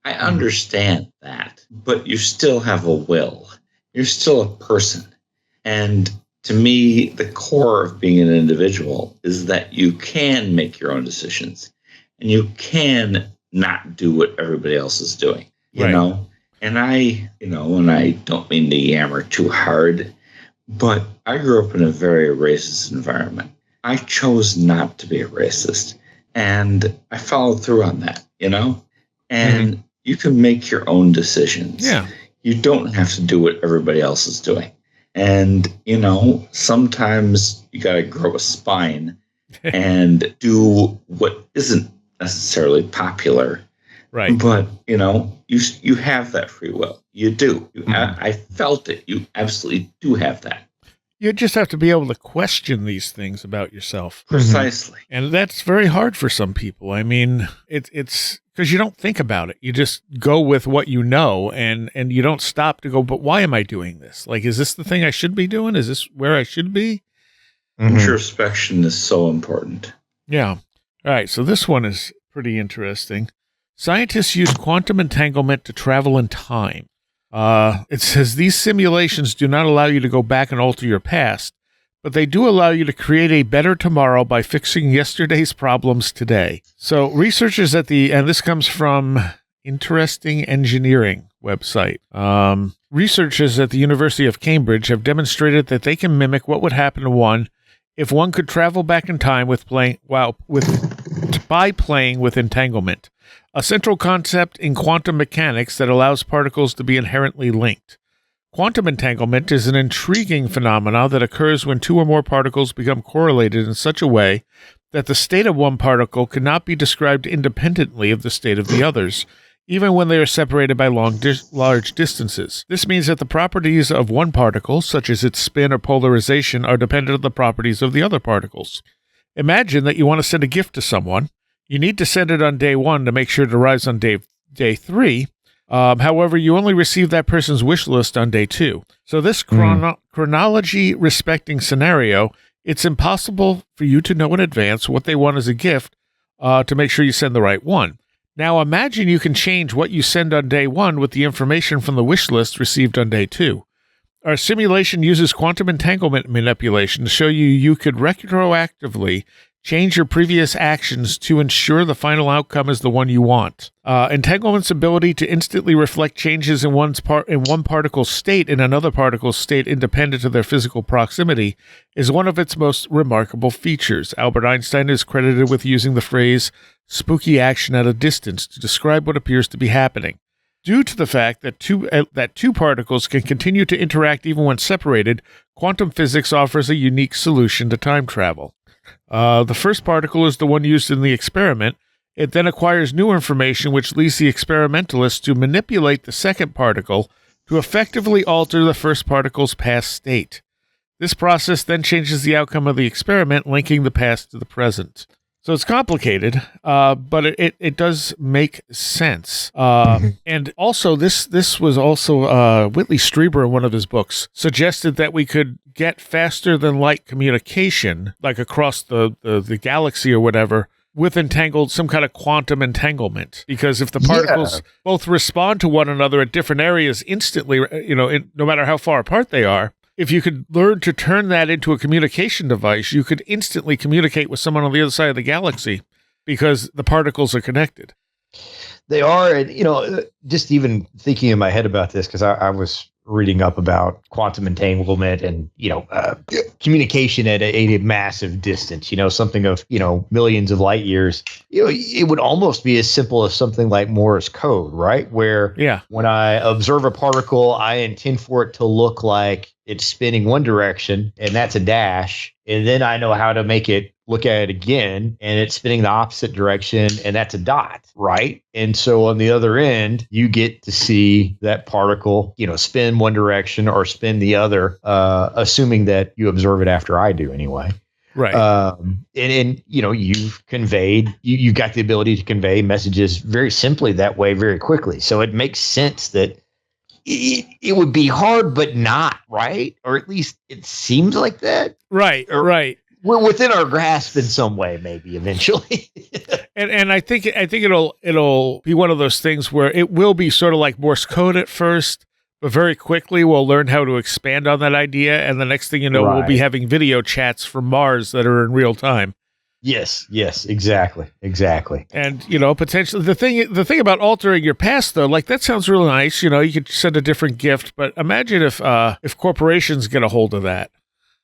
I understand that, but you still have a will. You're still a person. And to me, the core of being an individual is that you can make your own decisions and you can not do what everybody else is doing, you know? And I don't mean to yammer too hard, but I grew up in a very racist environment. I chose not to be a racist, and I followed through on that, And you can make your own decisions. Yeah. You don't have to do what everybody else is doing. And, sometimes you got to grow a spine and do what isn't necessarily popular. Right. But, you have that free will. You do. I felt it. You absolutely do have that. You just have to be able to question these things about yourself. Precisely. And that's very hard for some people. I mean, it's because you don't think about it. You just go with what you know, and you don't stop to go, but why am I doing this? Like, is this the thing I should be doing? Is this where I should be? Introspection is so important. Yeah. All right. So this one is pretty interesting. Scientists use quantum entanglement to travel in time. It says these simulations do not allow you to go back and alter your past, but they do allow you to create a better tomorrow by fixing yesterday's problems today. So researchers and this comes from Interesting Engineering website. Researchers at the University of Cambridge have demonstrated that they can mimic what would happen to one if one could travel back in time by playing with entanglement, a central concept in quantum mechanics that allows particles to be inherently linked. Quantum entanglement is an intriguing phenomenon that occurs when two or more particles become correlated in such a way that the state of one particle cannot be described independently of the state of the others, even when they are separated by large distances. This means that the properties of one particle, such as its spin or polarization, are dependent on the properties of the other particles. Imagine that you want to send a gift to someone. You need to send it on day 1 to make sure it arrives on day 3. However, you only receive that person's wish list on day 2. So this chronology respecting scenario, it's impossible for you to know in advance what they want as a gift to make sure you send the right one. Now imagine you can change what you send on day 1 with the information from the wish list received on day 2. Our simulation uses quantum entanglement manipulation to show you could retroactively change your previous actions to ensure the final outcome is the one you want. Entanglement's ability to instantly reflect changes in one particle's state in another particle's state independent of their physical proximity is one of its most remarkable features. Albert Einstein is credited with using the phrase spooky action at a distance to describe what appears to be happening. Due to the fact that two particles can continue to interact even when separated, quantum physics offers a unique solution to time travel. The first particle is the one used in the experiment. It then acquires new information which leads the experimentalist to manipulate the second particle to effectively alter the first particle's past state. This process then changes the outcome of the experiment, linking the past to the present. So it's complicated, but it does make sense. And also, this was also Whitley Strieber in one of his books suggested that we could get faster than light communication, like across the galaxy or whatever, with some kind of quantum entanglement. Because if the particles both respond to one another at different areas instantly, no matter how far apart they are, if you could learn to turn that into a communication device, you could instantly communicate with someone on the other side of the galaxy because the particles are connected. They are, and just even thinking in my head about this, because I was reading up about quantum entanglement and, communication at a massive distance, something of, millions of light years, it would almost be as simple as something like Morse code, right? Where when I observe a particle, I intend for it to look like it's spinning one direction, and that's a dash. And then I know how to make it look at it again, and it's spinning the opposite direction, and that's a dot, right? And so on the other end, you get to see that particle, spin one direction or spin the other, assuming that you observe it after I do anyway. Right. And you've conveyed, you've got the ability to convey messages very simply that way, very quickly. So it makes sense that it would be hard, but not, right? Or at least it seems like that. Right. Right. We're within our grasp in some way, maybe eventually. and I think it'll be one of those things where it will be sort of like Morse code at first, but very quickly we'll learn how to expand on that idea, and the next thing you know, we'll be having video chats from Mars that are in real time. Yes, exactly. And potentially the thing about altering your past, though, like that sounds really nice. You could send a different gift, but imagine if corporations get a hold of that.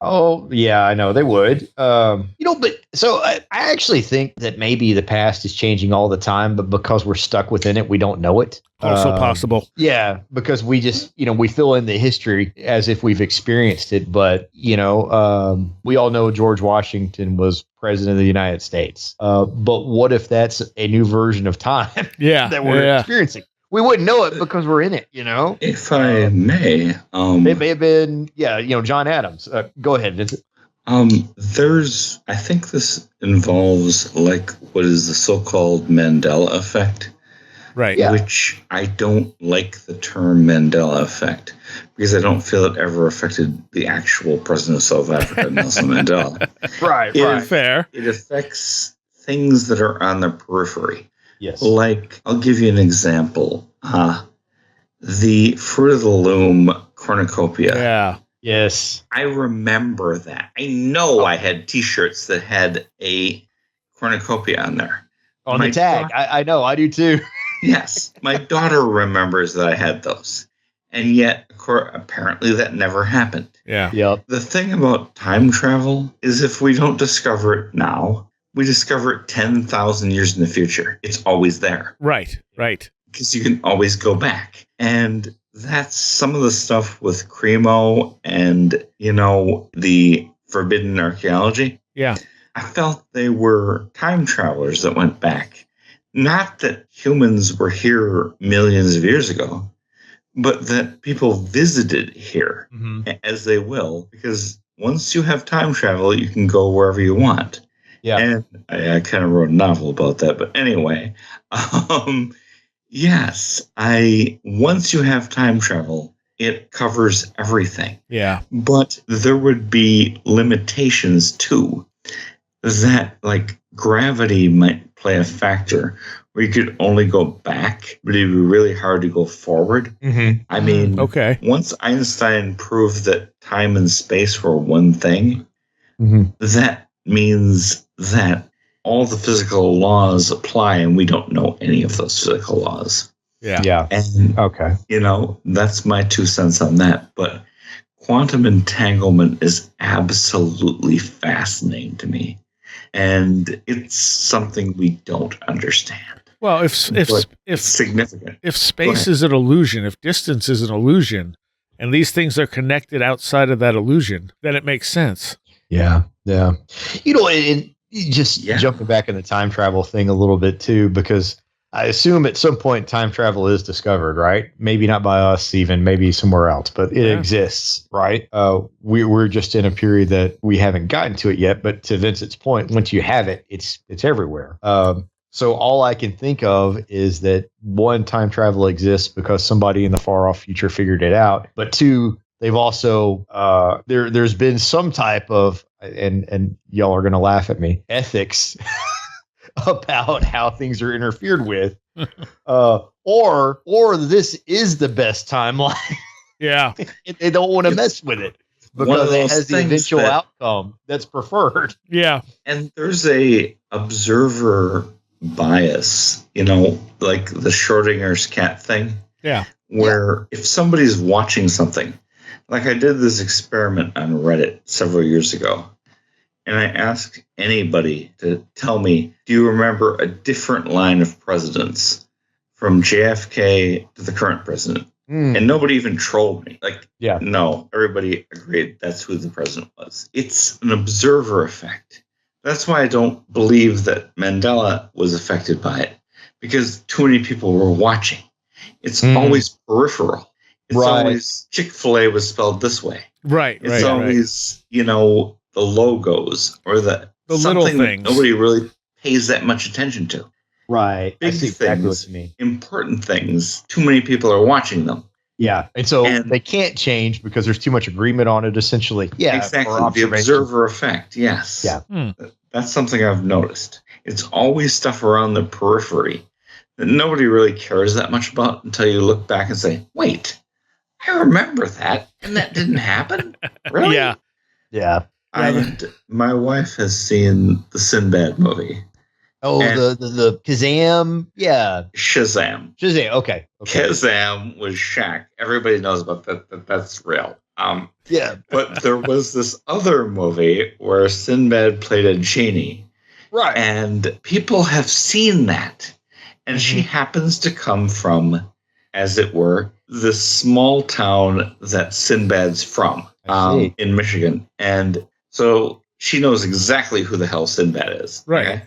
Oh, yeah, I know they would. But so I actually think that maybe the past is changing all the time, but because we're stuck within it, we don't know it. Also possible. Yeah, because we just, we fill in the history as if we've experienced it. But, we all know George Washington was president of the United States. But what if that's a new version of time that we're experiencing? We wouldn't know it because we're in it, If I may. It may have been, John Adams. Go ahead, Vincent. I think this involves what is the so-called Mandela effect. Right. Yeah. Which I don't like the term Mandela effect because I don't feel it ever affected the actual president of South Africa, Nelson Mandela. Right. Fair. It affects things that are on the periphery. Yes. I'll give you an example. The Fruit of the Loom cornucopia. Yeah. Yes. I remember that. I know I had T-shirts that had a cornucopia on there. On the tag. I know. I do too. Yes. My daughter remembers that I had those. And yet, apparently that never happened. Yeah. Yep. The thing about time travel is if we don't discover it now, we discover it 10,000 years in the future. It's always there. Right. Because you can always go back. And that's some of the stuff with Cremo and, the forbidden archaeology. Yeah. I felt they were time travelers that went back. Not that humans were here millions of years ago, but that people visited here as they will. Because once you have time travel, you can go wherever you want. Yeah. And I kind of wrote a novel about that. But anyway, yes, once you have time travel, it covers everything. Yeah. But there would be limitations too. That gravity might play a factor where you could only go back, but it'd be really hard to go forward. Mm-hmm. I mean, once Einstein proved that time and space were one thing, that means that all the physical laws apply, and we don't know any of those physical laws. Yeah. And, that's my 2 cents on that. But quantum entanglement is absolutely fascinating to me. And it's something we don't understand. Well, if significant. If space is an illusion, if distance is an illusion, and these things are connected outside of that illusion, then it makes sense. Yeah. And jumping back in the time travel thing a little bit too, because I assume at some point time travel is discovered, right? Maybe not by us even, maybe somewhere else, but it exists, right? We're just in a period that we haven't gotten to it yet, but to Vincent's point, once you have it, it's everywhere. So all I can think of is that one, time travel exists because somebody in the far off future figured it out, but two, they've also there's been some type of, and y'all are going to laugh at me, ethics about how things are interfered with, or this is the best timeline. Yeah, they don't want to mess with it because it has the eventual outcome that's preferred. Yeah, and there's a observer bias, like the Schrodinger's cat thing. Yeah, where if somebody's watching something, like I did this experiment on Reddit several years ago, and I asked anybody to tell me, do you remember a different line of presidents from JFK to the current president? And nobody even trolled me. No, everybody agreed that's who the president was. It's an observer effect. That's why I don't believe that Mandela was affected by it, because too many people were watching. It's always peripheral. It's always Chick-fil-A was spelled this way. Right. It's always, the logos or the little things nobody really pays that much attention to. Right. Big I see exactly what you mean. Important things. Too many people are watching them. Yeah. And so they can't change because there's too much agreement on it, essentially. Yeah. Exactly. The observer effect. Yes. Yeah. That's something I've noticed. It's always stuff around the periphery that nobody really cares that much about until you look back and say, wait, I remember that. And that didn't happen? Really? Yeah. Yeah. And my wife has seen the Sinbad movie. Oh, the Kazam. Yeah. Shazam. Okay. Kazam was Shaq. Everybody knows about that. That's real. Yeah. But there was this other movie where Sinbad played a genie. Right. And people have seen that. And she happens to come from, as it were, the small town that Sinbad's from in Michigan. And so she knows exactly who the hell Sinbad is. Right. Okay?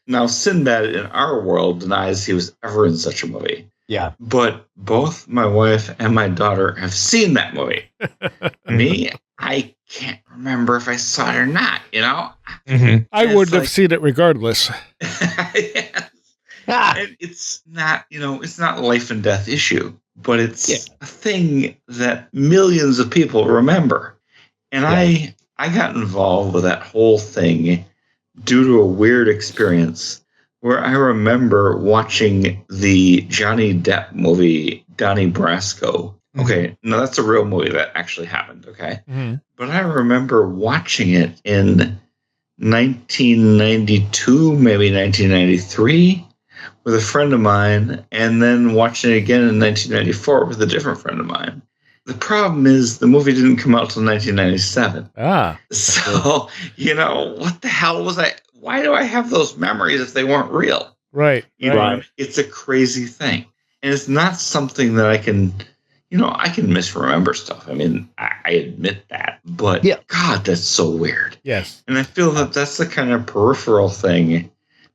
Now, Sinbad in our world denies he was ever in such a movie. Yeah. But both my wife and my daughter have seen that movie. Me, I can't remember if I saw it or not, I would have seen it regardless. Yes. And it's not, it's not a life and death issue, but it's a thing that millions of people remember. And I got involved with that whole thing due to a weird experience where I remember watching the Johnny Depp movie, Donnie Brasco. Okay, now that's a real movie that actually happened, okay? But I remember watching it in 1992, maybe 1993, with a friend of mine, and then watching it again in 1994 with a different friend of mine. The problem is the movie didn't come out till 1997. So, what the hell was I? Why do I have those memories if they weren't real? Right. It's a crazy thing. And it's not something that I can, I can misremember stuff. I mean, I admit that. But, God, that's so weird. Yes. And I feel that that's the kind of peripheral thing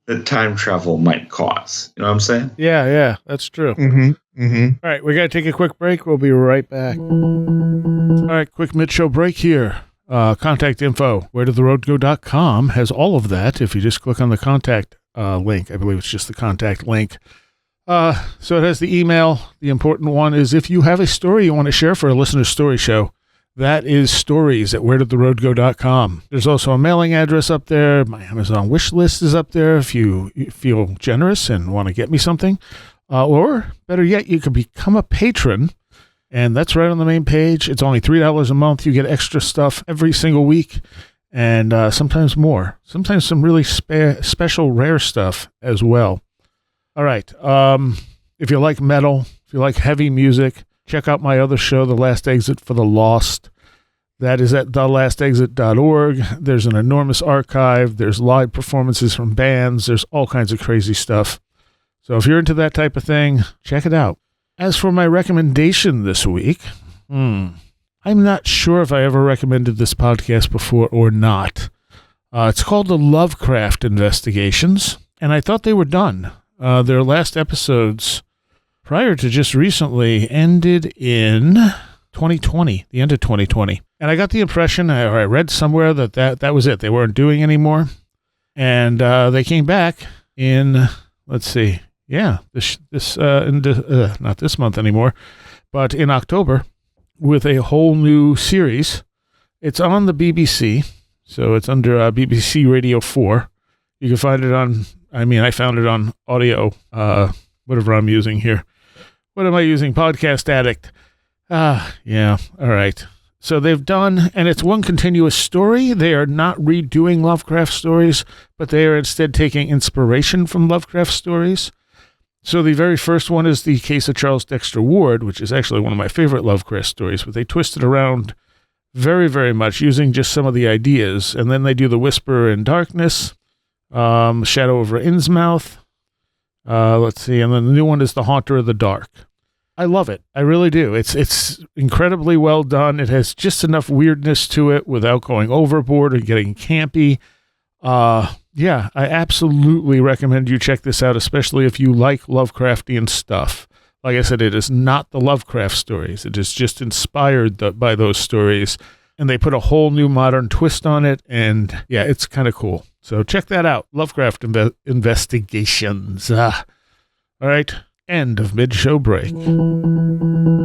that time travel might cause. You know what I'm saying? Yeah, that's true. All right, we got to take a quick break. We'll be right back. All right, quick mid-show break here. Contact info, wheretodtheroadgo.com has all of that. If you just click on the contact link, I believe it's just the contact link. So it has the email. The important one is if you have a story you want to share for a listener story show, that is stories at wheretodtheroadgo.com. There's also a mailing address up there. My Amazon wish list is up there if you feel generous and want to get me something. Or better yet, you could become a patron, and that's right on the main page. It's only $3 a month. You get extra stuff every single week, and sometimes more. Sometimes some really special, rare stuff as well. All right. If you like metal, if you like heavy music, check out my other show, The Last Exit for the Lost. That is at thelastexit.org. There's an enormous archive. There's live performances from bands. There's all kinds of crazy stuff. So if you're into that type of thing, check it out. As for my recommendation this week, I'm not sure if I ever recommended this podcast before or not. It's called The Lovecraft Investigations, and I thought they were done. Their last episodes, prior to just recently, ended in 2020, the end of 2020. And I got the impression, or I read somewhere that was it. They weren't doing anymore. And they came back in, let's see, not this month anymore, but in October with a whole new series. It's on the BBC, so it's under BBC Radio 4. You can find it on, I found it on audio, whatever I'm using here. What am I using? Podcast Addict. Yeah, all right. So they've done, and it's one continuous story. They are not redoing Lovecraft stories, but they are instead taking inspiration from Lovecraft stories. So the very first one is the case of Charles Dexter Ward, which is actually one of my favorite Lovecraft stories, but they twist it around very, very much using just some of the ideas. And then they do The Whisper in Darkness, Shadow over Innsmouth. Let's see. And then the new one is The Haunter of the Dark. I love it. I really do. It's incredibly well done. It has just enough weirdness to it without going overboard or getting campy. Yeah, I absolutely recommend you check this out, especially if you like Lovecraftian stuff. Like I said, it is not the Lovecraft stories. It is just inspired by those stories, and they put a whole new modern twist on it, and yeah, it's kind of cool. So check that out, Lovecraft Investigations. All right, end of mid-show break.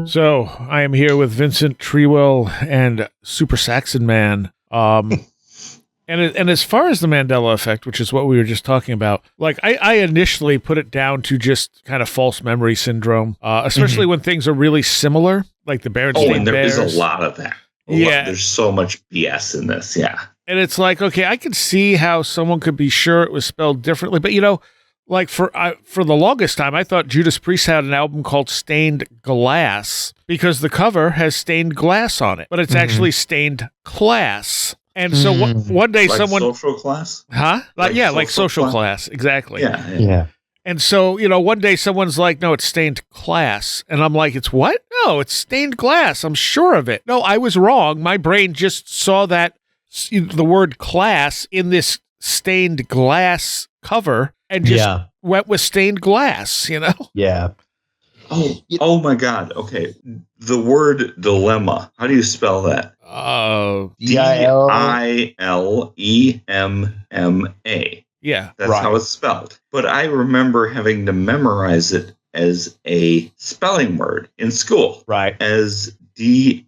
So I am here with Vincent, Treewell, and Super Saxon Man. And as far as the Mandela effect, which is what we were just talking about, like I initially put it down to just kind of false memory syndrome, especially when things are really similar, like the Berenstain Bears. Oh, and there is a lot of that. There's so much BS in this, yeah. And it's like, okay, I could see how someone could be sure it was spelled differently, but you know, like for the longest time, I thought Judas Priest had an album called Stained Glass because the cover has stained glass on it, but it's actually stained class. And so one day like someone... social class? Huh? Like social class. Exactly. Yeah. And so, one day someone's like, no, it's stained class. And I'm like, it's what? No, it's stained glass. I'm sure of it. No, I was wrong. My brain just saw that, the word class in this stained glass cover and just went with stained glass, Yeah. Oh my God. Okay. The word dilemma. How do you spell that? Dilemma. Yeah. That's how it's spelled. But I remember having to memorize it as a spelling word in school. Right. As Dilemna.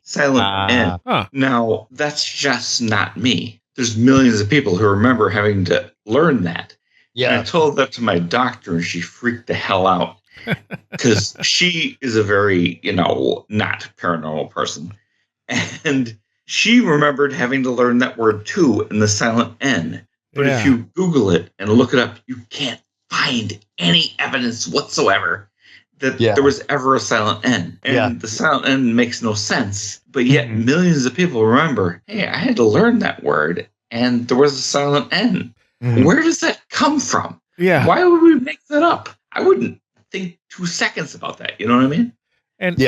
Silent N. Huh. Now, that's just not me. There's millions of people who remember having to learn that. Yeah. And I told that to my doctor, and she freaked the hell out. Because she is a very, not paranormal person. And she remembered having to learn that word too in the silent N. But if you Google it and look it up, you can't find any evidence whatsoever that there was ever a silent N. And the silent N makes no sense. But yet millions of people remember, hey, I had to learn that word and there was a silent N. Where does that come from? Yeah. Why would we make that up? I wouldn't think 2 seconds about that. You know what I mean? And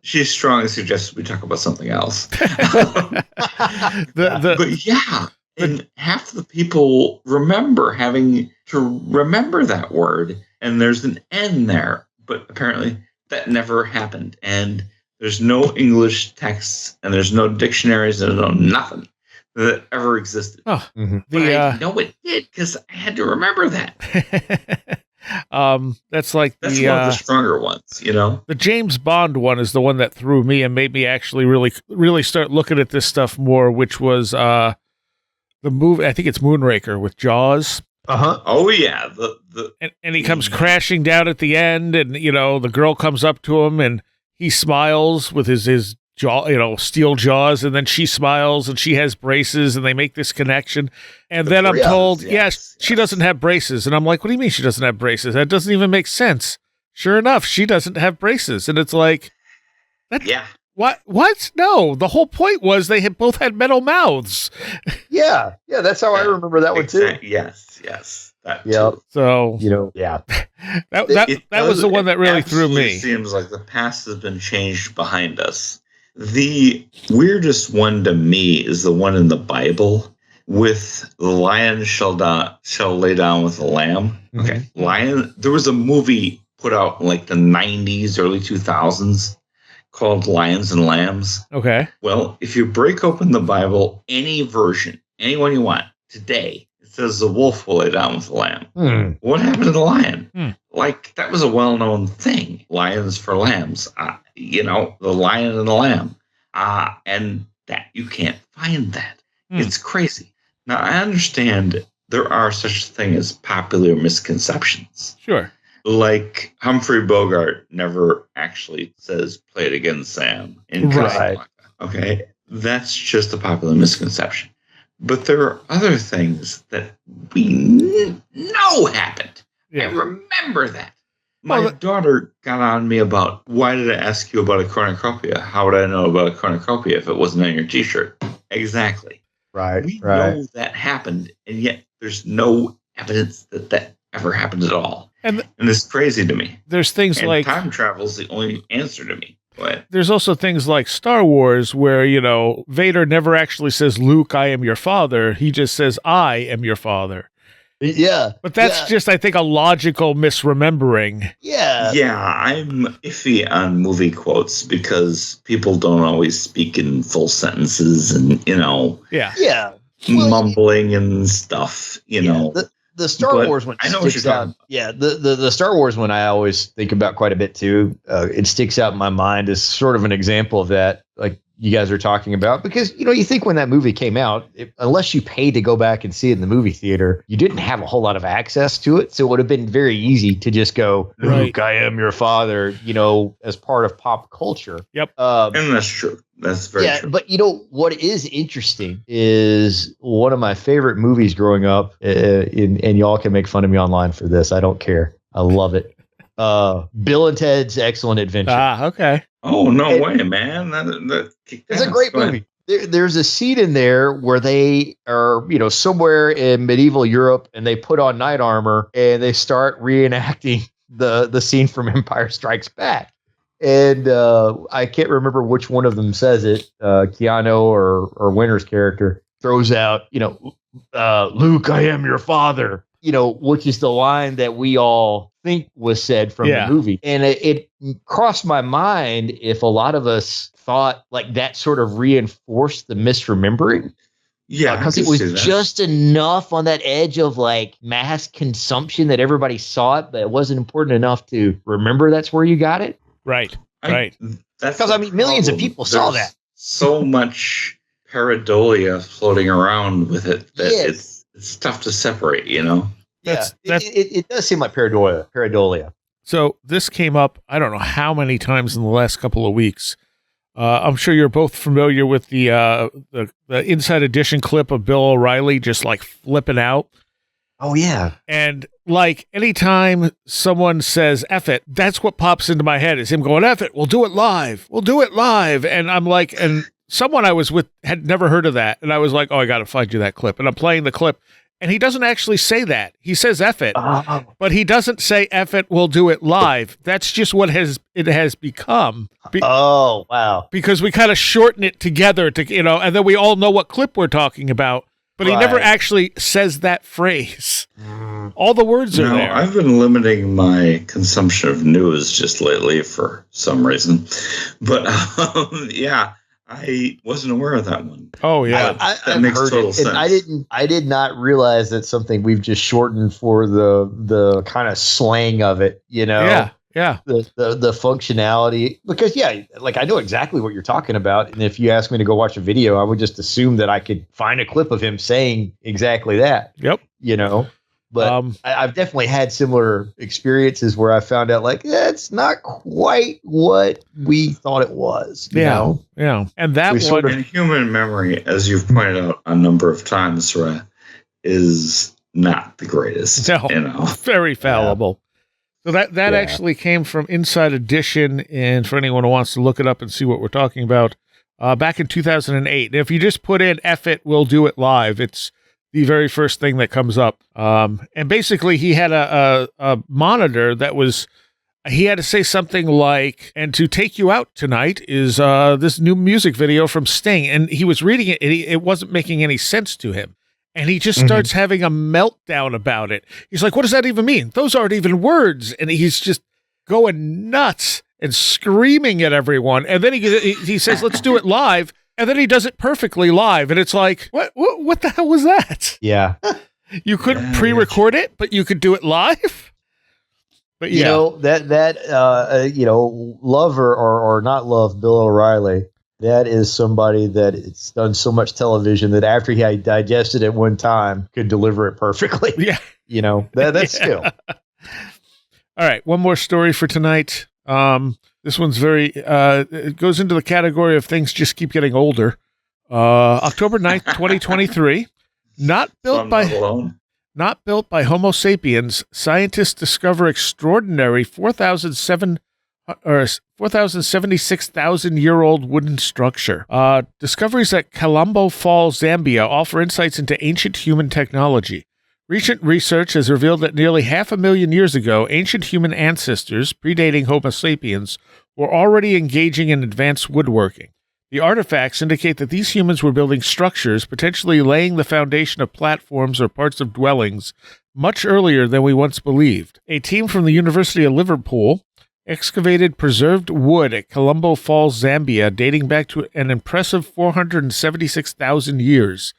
she strongly suggested we talk about something else. And half the people remember having to remember that word, and there's an N there, but apparently that never happened. And there's no English texts, and there's no dictionaries, and there's no nothing that ever existed. Oh, but I know it did because I had to remember that. That's one of the stronger ones, The James Bond one is the one that threw me and made me actually really start looking at this stuff more, which was the movie, I think it's Moonraker with Jaws. Oh yeah. And he comes crashing down at the end, and the girl comes up to him and he smiles with his jaw, steel jaws, and then she smiles and she has braces and they make this connection. And then I'm told, she doesn't have braces. And I'm like, what do you mean she doesn't have braces? That doesn't even make sense. Sure enough, she doesn't have braces. And it's like, what? No, the whole point was they both had metal mouths. Yeah. That's how I remember that one too. Yes. That too. So, that was the one that really threw me. It seems like the past has been changed behind us. The weirdest one to me is the one in the Bible with the lion shall lay down with the lamb. Okay. Lion. There was a movie put out in like the 90s, early 2000s called Lions and Lambs. Okay. Well, if you break open the Bible, any version, any one you want, today, it says the wolf will lay down with the lamb. What happened to the lion? Like, that was a well-known thing. Lions for lambs. The lion and the lamb. And that you can't find that. It's crazy. Now, I understand there are such a thing as popular misconceptions. Sure. Like Humphrey Bogart never actually says, "Play it again, Sam," in Casablanca. Okay. That's just a popular misconception. But there are other things that we know happened. Yeah. I remember that. My daughter got on me about, why did I ask you about a cornucopia? How would I know about a cornucopia if it wasn't on your T-shirt? Exactly. Right. We know that happened, and yet there's no evidence that ever happened at all. And it's crazy to me. There's things like time travel is the only answer to me. But there's also things like Star Wars where, Vader never actually says, Luke, I am your father. He just says, I am your father. Yeah. But that's just, I think, a logical misremembering. Yeah. Yeah, I'm iffy on movie quotes because people don't always speak in full sentences and, Yeah. mumbling and stuff, The Star Wars one sticks out. Yeah, the Star Wars one I always think about quite a bit too. It sticks out in my mind as sort of an example of that, like you guys are talking about, because you think when that movie came out, unless you paid to go back and see it in the movie theater, you didn't have a whole lot of access to it, so it would have been very easy to just go, Luke, I am your father, as part of pop culture. Yep, and that's true. That's very true. But what is interesting is one of my favorite movies growing up, and y'all can make fun of me online for this. I don't care. I love it. Bill and Ted's Excellent Adventure. Ah, okay. Oh, no way, man. It's a great movie. There's a scene in there where they are, somewhere in medieval Europe, and they put on knight armor and they start reenacting the scene from Empire Strikes Back. And I can't remember which one of them says it. Keanu or Winter's character throws out, Luke, I am your father, which is the line that we all think was said from the movie. And it crossed my mind if a lot of us thought like that sort of reinforced the misremembering. Yeah, because it was just enough on that edge of like mass consumption that everybody saw it, but it wasn't important enough to remember that's where you got it. Right. That's because millions of people saw that. So much pareidolia floating around with it that it's tough to separate. It does seem like pareidolia. So this came up, I don't know how many times in the last couple of weeks. I'm sure you're both familiar with the Inside Edition clip of Bill O'Reilly just like flipping out. Oh, yeah. And like anytime someone says F it, that's what pops into my head is him going, F it, we'll do it live. We'll do it live. And I'm like, and someone I was with had never heard of that. And I was like, oh, I got to find you that clip. And I'm playing the clip. And he doesn't actually say that. He says F it, but he doesn't say F it, we'll do it live. That's just what it has become. Oh, wow. Because we kind of shorten it together to, and then we all know what clip we're talking about. But he never actually says that phrase. All the words are there. I've been limiting my consumption of news just lately for some reason. But I wasn't aware of that one. Oh, yeah. That makes total sense. And I did not realize that's something we've just shortened for the kind of slang of it, Yeah. Yeah. The functionality, because I know exactly what you're talking about. And if you ask me to go watch a video, I would just assume that I could find a clip of him saying exactly that. Yep. But I've definitely had similar experiences where I found out it's not quite what we thought it was. You know? Yeah. And that in human memory, as you've pointed out a number of times, is not the greatest. No, very fallible. So that actually came from Inside Edition, and for anyone who wants to look it up and see what we're talking about, back in 2008. And if you just put in F it, we'll do it live, it's the very first thing that comes up. And basically he had a monitor that was, he had to say something like, and to take you out tonight is this new music video from Sting. And he was reading it, and it wasn't making any sense to him. And he just starts having a meltdown about it. He's like, what does that even mean? Those aren't even words. And he's just going nuts and screaming at everyone. And then he says, let's do it live. And then he does it perfectly live. And it's like, what the hell was that? Yeah. You couldn't pre-record it, but you could do it live? But love or not love Bill O'Reilly. That is somebody that it's done so much television that after he had digested it one time, could deliver it perfectly. Yeah. That's skill. All right. One more story for tonight. This one's it goes into the category of things just keep getting older. October 9th, 2023. Not built by Homo sapiens, scientists discover extraordinary 4,076,000-year-old wooden structure. Discoveries at Colombo Falls, Zambia offer insights into ancient human technology. Recent research has revealed that nearly 500,000 years ago, ancient human ancestors, predating Homo sapiens, were already engaging in advanced woodworking. The artifacts indicate that these humans were building structures, potentially laying the foundation of platforms or parts of dwellings, much earlier than we once believed. A team from the University of Liverpool excavated preserved wood at Colombo Falls, Zambia, dating back to an impressive 476,000 years.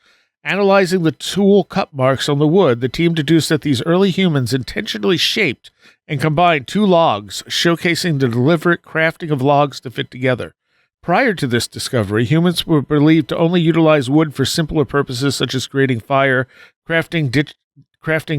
Analyzing the tool cut marks on the wood, the team deduced that these early humans intentionally shaped and combined two logs, showcasing the deliberate crafting of logs to fit together. Prior to this discovery, humans were believed to only utilize wood for simpler purposes such as creating fire, crafting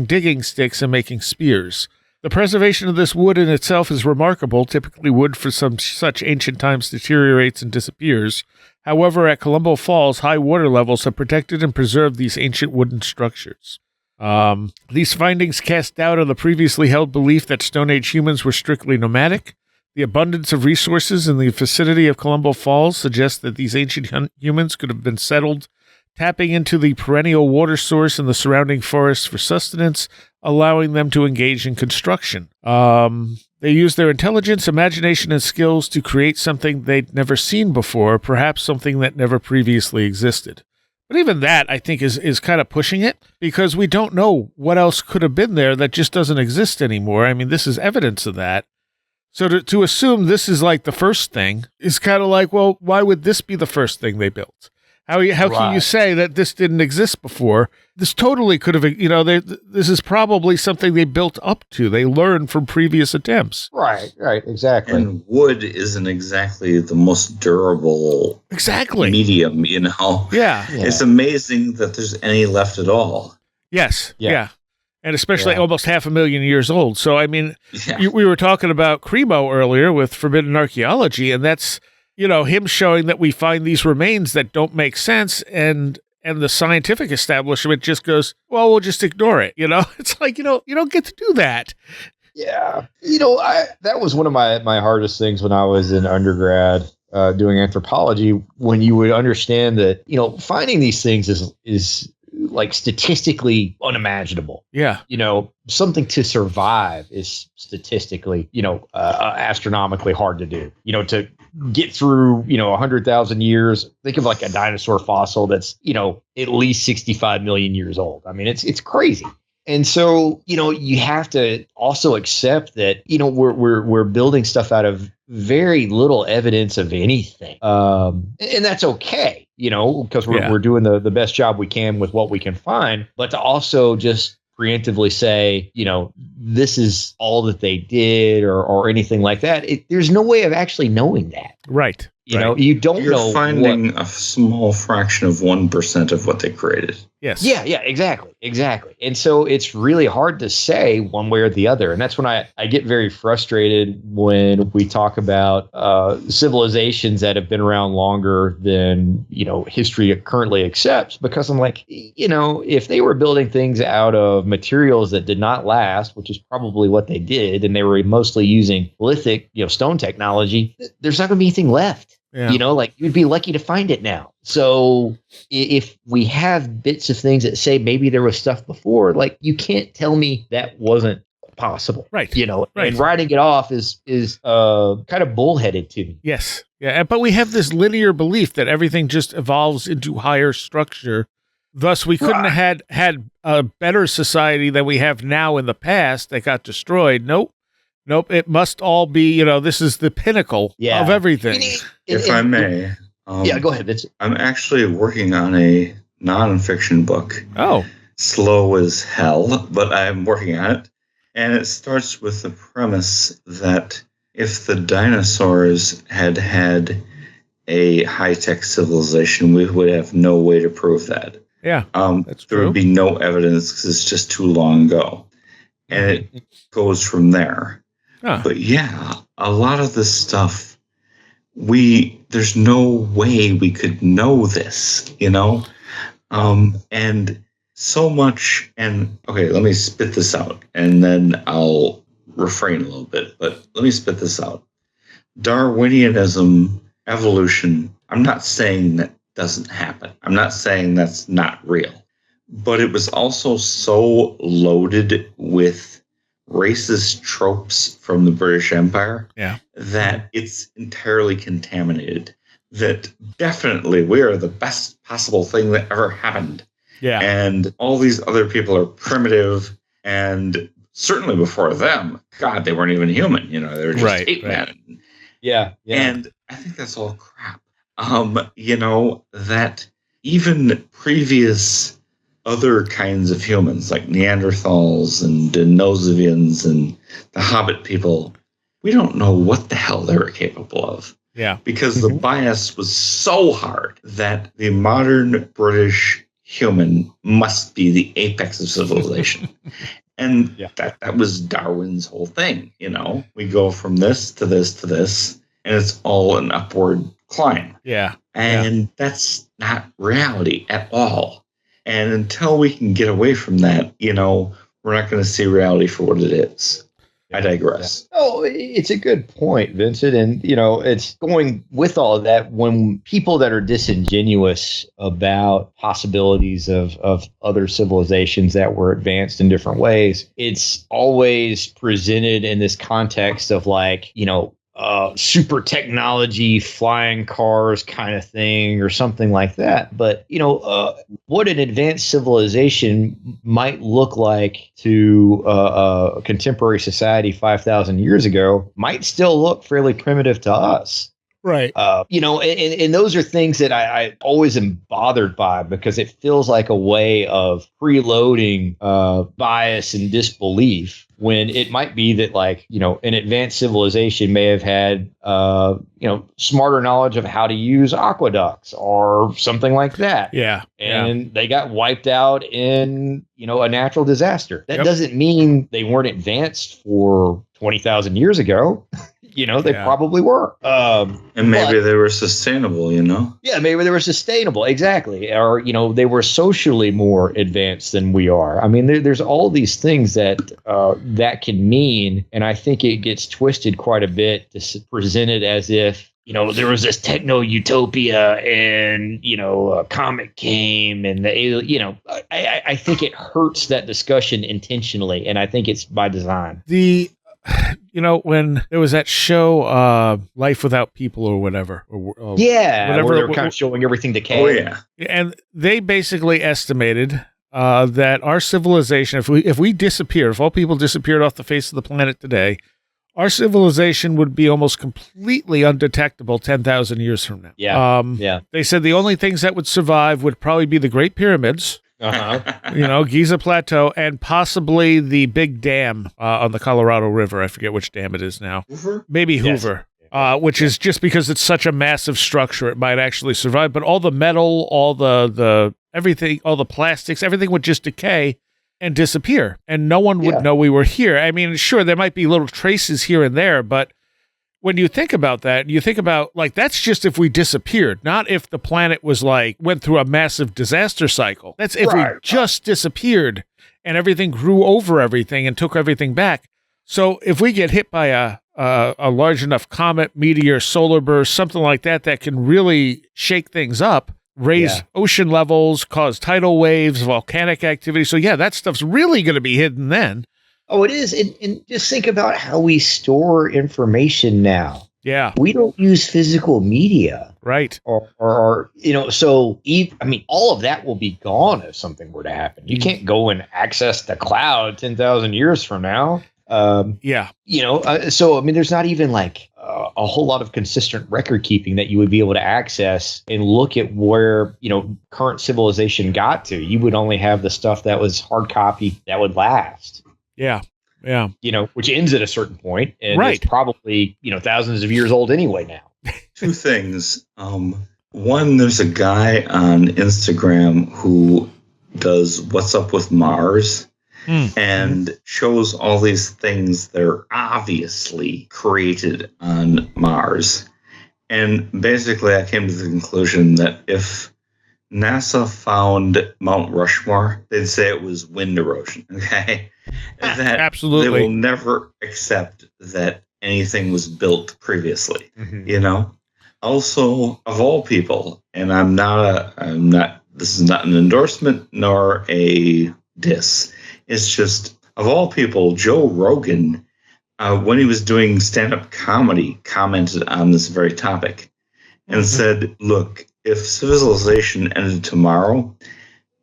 digging sticks, and making spears. The preservation of this wood in itself is remarkable. Typically, wood for some such ancient times deteriorates and disappears. However, at Colombo Falls, high water levels have protected and preserved these ancient wooden structures. These findings cast doubt on the previously held belief that Stone Age humans were strictly nomadic. The abundance of resources in the vicinity of Colombo Falls suggests that these ancient humans could have been settled, tapping into the perennial water source in the surrounding forests for sustenance, allowing them to engage in construction. They used their intelligence, imagination, and skills to create something they'd never seen before, perhaps something that never previously existed. But even that, I think, is kind of pushing it, because we don't know what else could have been there that just doesn't exist anymore. I mean, this is evidence of that. So to assume this is like the first thing is kind of like, well, why would this be the first thing they built? How can you say that this didn't exist before? This totally could have, this is probably something they built up to. They learned from previous attempts. Right, exactly. And wood isn't exactly the most durable medium, Yeah. It's amazing that there's any left at all. Yes, yeah. And especially almost 500,000 years old. So, I mean, we were talking about Cremo earlier with Forbidden Archaeology, and that's, him showing that we find these remains that don't make sense, and the scientific establishment just goes, well, we'll just ignore it. It's like, you don't get to do that. Yeah. That was one of my hardest things when I was in undergrad doing anthropology, when you would understand that, finding these things is like statistically unimagiable. Yeah. Something to survive is statistically, astronomically hard to do. To get through, 100,000 years, think of like a dinosaur fossil that's, at least 65 million years old. I mean, it's crazy. And so, you have to also accept that, we're building stuff out of very little evidence of anything. And that's okay, because we're doing the best job we can with what we can find. But to also just preemptively say, this is all that they did or anything like that, there's no way of actually knowing that. Right. You don't know. You're finding a small fraction of 1% of what they created. Yes. Yeah, exactly. And so it's really hard to say one way or the other. And that's when I get very frustrated when we talk about civilizations that have been around longer than, history currently accepts, because I'm like, if they were building things out of materials that did not last, which is probably what they did, and they were mostly using lithic, stone technology, there's not going to be anything left. Yeah. You'd be lucky to find it now. So if we have bits of things that say maybe there was stuff before, you can't tell me that wasn't possible. Right. And writing it off is kind of bullheaded to me. Yes. Yeah. But we have this linear belief that everything just evolves into higher structure. Thus, we couldn't have had a better society than we have now in the past that got destroyed. Nope. It must all be, this is the pinnacle of everything. If I may. Go ahead, Vincent. I'm actually working on a nonfiction book. Oh. Slow as hell, but I'm working on it. And it starts with the premise that if the dinosaurs had a high-tech civilization, we would have no way to prove that. Yeah, that's true. There would be no evidence because it's just too long ago. And it goes from there. Huh. But yeah, a lot of this stuff, there's no way we could know this, and so much, and okay, let me spit this out, and then I'll refrain a little bit, but let me spit this out. Darwinianism, evolution, I'm not saying that doesn't happen. I'm not saying that's not real. But it was also so loaded with racist tropes from the British Empire that it's entirely contaminated. That definitely we are the best possible thing that ever happened. Yeah. And all these other people are primitive, and certainly before them, God, they weren't even human. You know, they were just ape men. Yeah. And I think that's all crap. You know, that even previous other kinds of humans, like Neanderthals and Denisovians and the Hobbit people, we don't know what the hell they were capable of. Yeah. Because the bias was so hard that the modern British human must be the apex of civilization. And that was Darwin's whole thing. You know, we go from this to this to this, and it's all an upward climb. Yeah. And that's not reality at all. And until we can get away from that, you know, we're not going to see reality for what it is. I digress. Yeah. Oh, it's a good point, Vincent. And, you know, it's going with all of that when people that are disingenuous about possibilities of other civilizations that were advanced in different ways, it's always presented in this context of like, you know, super technology, flying cars kind of thing or something like that. But, you know, what an advanced civilization might look like to a contemporary society 5,000 years ago might still look fairly primitive to us. Right. You know, and those are things that I always am bothered by because it feels like a way of preloading bias and disbelief when it might be that, like, you know, an advanced civilization may have had, you know, smarter knowledge of how to use aqueducts or something like that. Yeah. And they got wiped out in, you know, a natural disaster. That doesn't mean they weren't advanced for 20,000 years ago. You know, they probably were. And maybe they were sustainable, you know? Yeah, maybe they were sustainable. Exactly. Or, you know, they were socially more advanced than we are. I mean, there's all these things that that can mean. And I think it gets twisted quite a bit to present it as if, you know, there was this techno utopia and, you know, a comet came and, you know, I think it hurts that discussion intentionally. And I think it's by design. You know, when there was that show, Life Without People or whatever. Whatever. Where they were kind of showing everything decay. Oh, yeah. And they basically estimated that our civilization, if we disappear, if all people disappeared off the face of the planet today, our civilization would be almost completely undetectable 10,000 years from now. Yeah. They said the only things that would survive would probably be the Great Pyramids. You know, Giza Plateau, and possibly the big dam on the Colorado River. I forget which dam it is now. Hoover? Maybe Hoover, which is just because it's such a massive structure, it might actually survive. But all the metal, all the everything, all the plastics, everything would just decay and disappear, and no one would know we were here. I mean, sure, there might be little traces here and there, but when you think about that, you think about, like, that's just if we disappeared, not if the planet was like, went through a massive disaster cycle. That's if we just disappeared and everything grew over everything and took everything back. So if we get hit by a large enough comet, meteor, solar burst, something like that, that can really shake things up, raise ocean levels, cause tidal waves, volcanic activity. So yeah, that stuff's really going to be hidden then. Oh, it is. And just think about how we store information now. Yeah. We don't use physical media. Right. Or you know, so, I mean, all of that will be gone if something were to happen. You can't go and access the cloud 10,000 years from now. You know, so, I mean, there's not even like a whole lot of consistent record keeping that you would be able to access and look at where, you know, current civilization got to. You would only have the stuff that was hard copy that would last. Yeah. You know, which ends at a certain point, and it's probably, you know, thousands of years old anyway now. Two things. One, there's a guy on Instagram who does What's Up with Mars and shows all these things that are obviously created on Mars. And basically I came to the conclusion that if NASA found Mount Rushmore, they'd say it was wind erosion. Okay, that absolutely, they will never accept that anything was built previously. You know. Also, of all people, and I'm not. This is not an endorsement nor a diss. It's just, of all people, Joe Rogan, when he was doing stand-up comedy, commented on this very topic and said, look, if civilization ended tomorrow,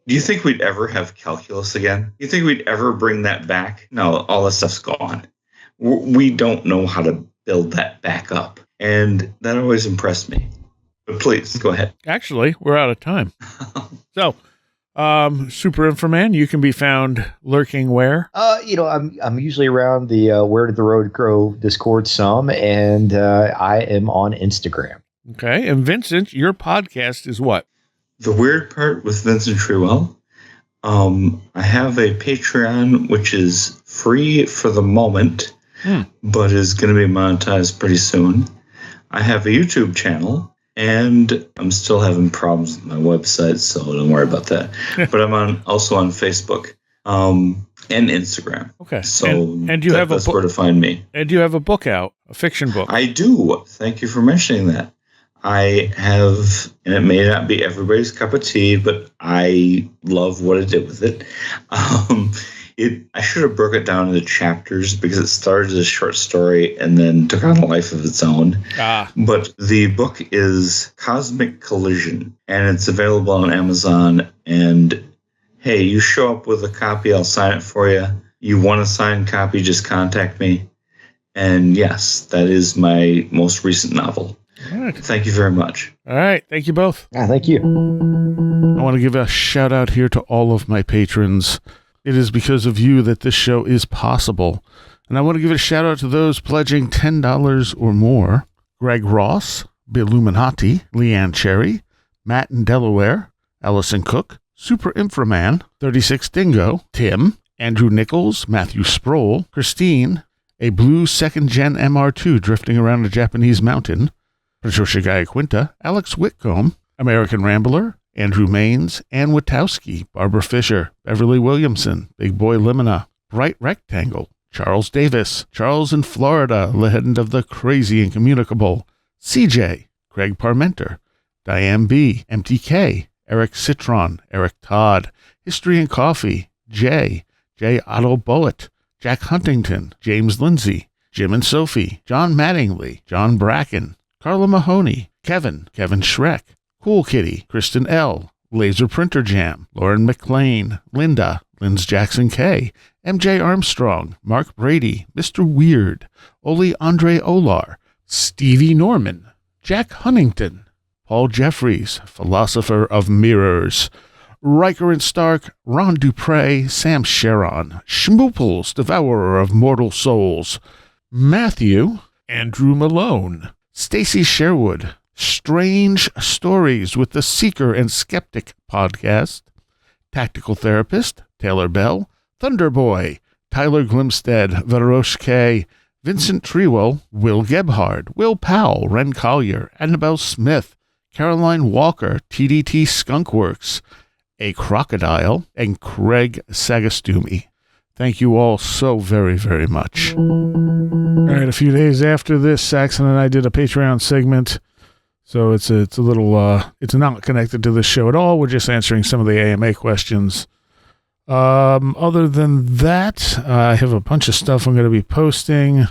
do you think we'd ever have calculus again? Do you think we'd ever bring that back? No, all that stuff's gone. We don't know how to build that back up. And that always impressed me. But please, go ahead. Actually, we're out of time. So, Super Inframan, you can be found lurking where? I'm usually around the Where Did the Road Grow Discord some, and I am on Instagram. Okay, and Vincent, your podcast is what? The Weird Part with Vincent Treewell. I have a Patreon, which is free for the moment, but is going to be monetized pretty soon. I have a YouTube channel. And I'm still having problems with my website, so don't worry about that. But I'm also on Facebook and Instagram. Okay. So and you have that's where to find me. And you have a book out, a fiction book. I do. Thank you for mentioning that. I have, and it may not be everybody's cup of tea, but I love what I did with it. I should have broke it down into chapters because it started as a short story and then took on a life of its own. But the book is Cosmic Collision, and it's available on Amazon. And hey, you show up with a copy, I'll sign it for you. You want a signed copy, just contact me. And yes, that is my most recent novel. All right. Thank you very much. All right. Thank you both. Thank you. I want to give a shout out here to all of my patrons. It is because of you that this show is possible. And I want to give a shout out to those pledging $10 or more. Greg Ross, Billuminati, Leanne Cherry, Matt in Delaware, Allison Cook, Super Inframan, 36 Dingo, Tim, Andrew Nichols, Matthew Sproul, Christine, a blue second-gen MR2 drifting around a Japanese mountain, Patricia Gaia-Quinta, Alex Whitcomb, American Rambler, Andrew Maines, Ann Witowski, Barbara Fisher, Beverly Williamson, Big Boy Limina, Bright Rectangle, Charles Davis, Charles in Florida, Legend of the Crazy Incommunicable, CJ, Craig Parmenter, Diane B., MTK, Eric Citron, Eric Todd, History and Coffee, J. Otto Bullitt, Jack Huntington, James Lindsay, Jim and Sophie, John Mattingly, John Bracken, Carla Mahoney, Kevin Schreck, Cool Kitty, Kristen L., Laser Printer Jam, Lauren McLean, Linda, Linz Jackson K., MJ Armstrong, Mark Brady, Mr. Weird, Oli Andre Olar, Stevie Norman, Jack Huntington, Paul Jeffries, Philosopher of Mirrors, Riker and Stark, Ron Dupre, Sam Sharon, Schmooples, Devourer of Mortal Souls, Matthew, Andrew Malone, Stacy Sherwood, Strange Stories with the Seeker and Skeptic podcast, Tactical Therapist, Taylor Bell, Thunderboy, Tyler Glimstead, Varosh K., Vincent Treewell, Will Gebhard, Will Powell, Ren Collier, Annabelle Smith, Caroline Walker, TDT Skunkworks, A Crocodile, and Craig Sagastumi. Thank you all so very, very much. All right, a few days after this, Saxon and I did a Patreon segment. So it's a little, it's not connected to this show at all. We're just answering some of the AMA questions. Other than that, I have a bunch of stuff I'm going to be posting.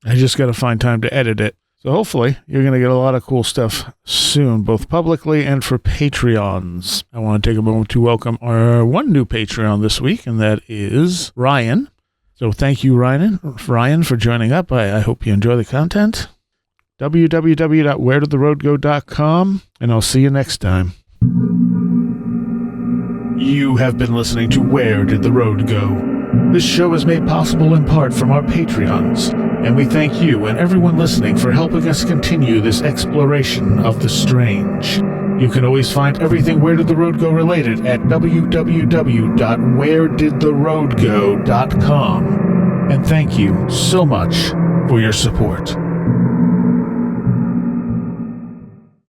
I just got to find time to edit it. So hopefully you're going to get a lot of cool stuff soon, both publicly and for Patreons. I want to take a moment to welcome our one new Patreon this week, and that is Ryan. So thank you, Ryan, for joining up. I hope you enjoy the content. www.wheredidtheroadgo.com, and I'll see you next time. You have been listening to Where Did the Road Go? This show is made possible in part from our Patreons, and we thank you and everyone listening for helping us continue this exploration of the strange. You can always find everything Where Did the Road Go related at www.wheredidtheroadgo.com. And thank you so much for your support.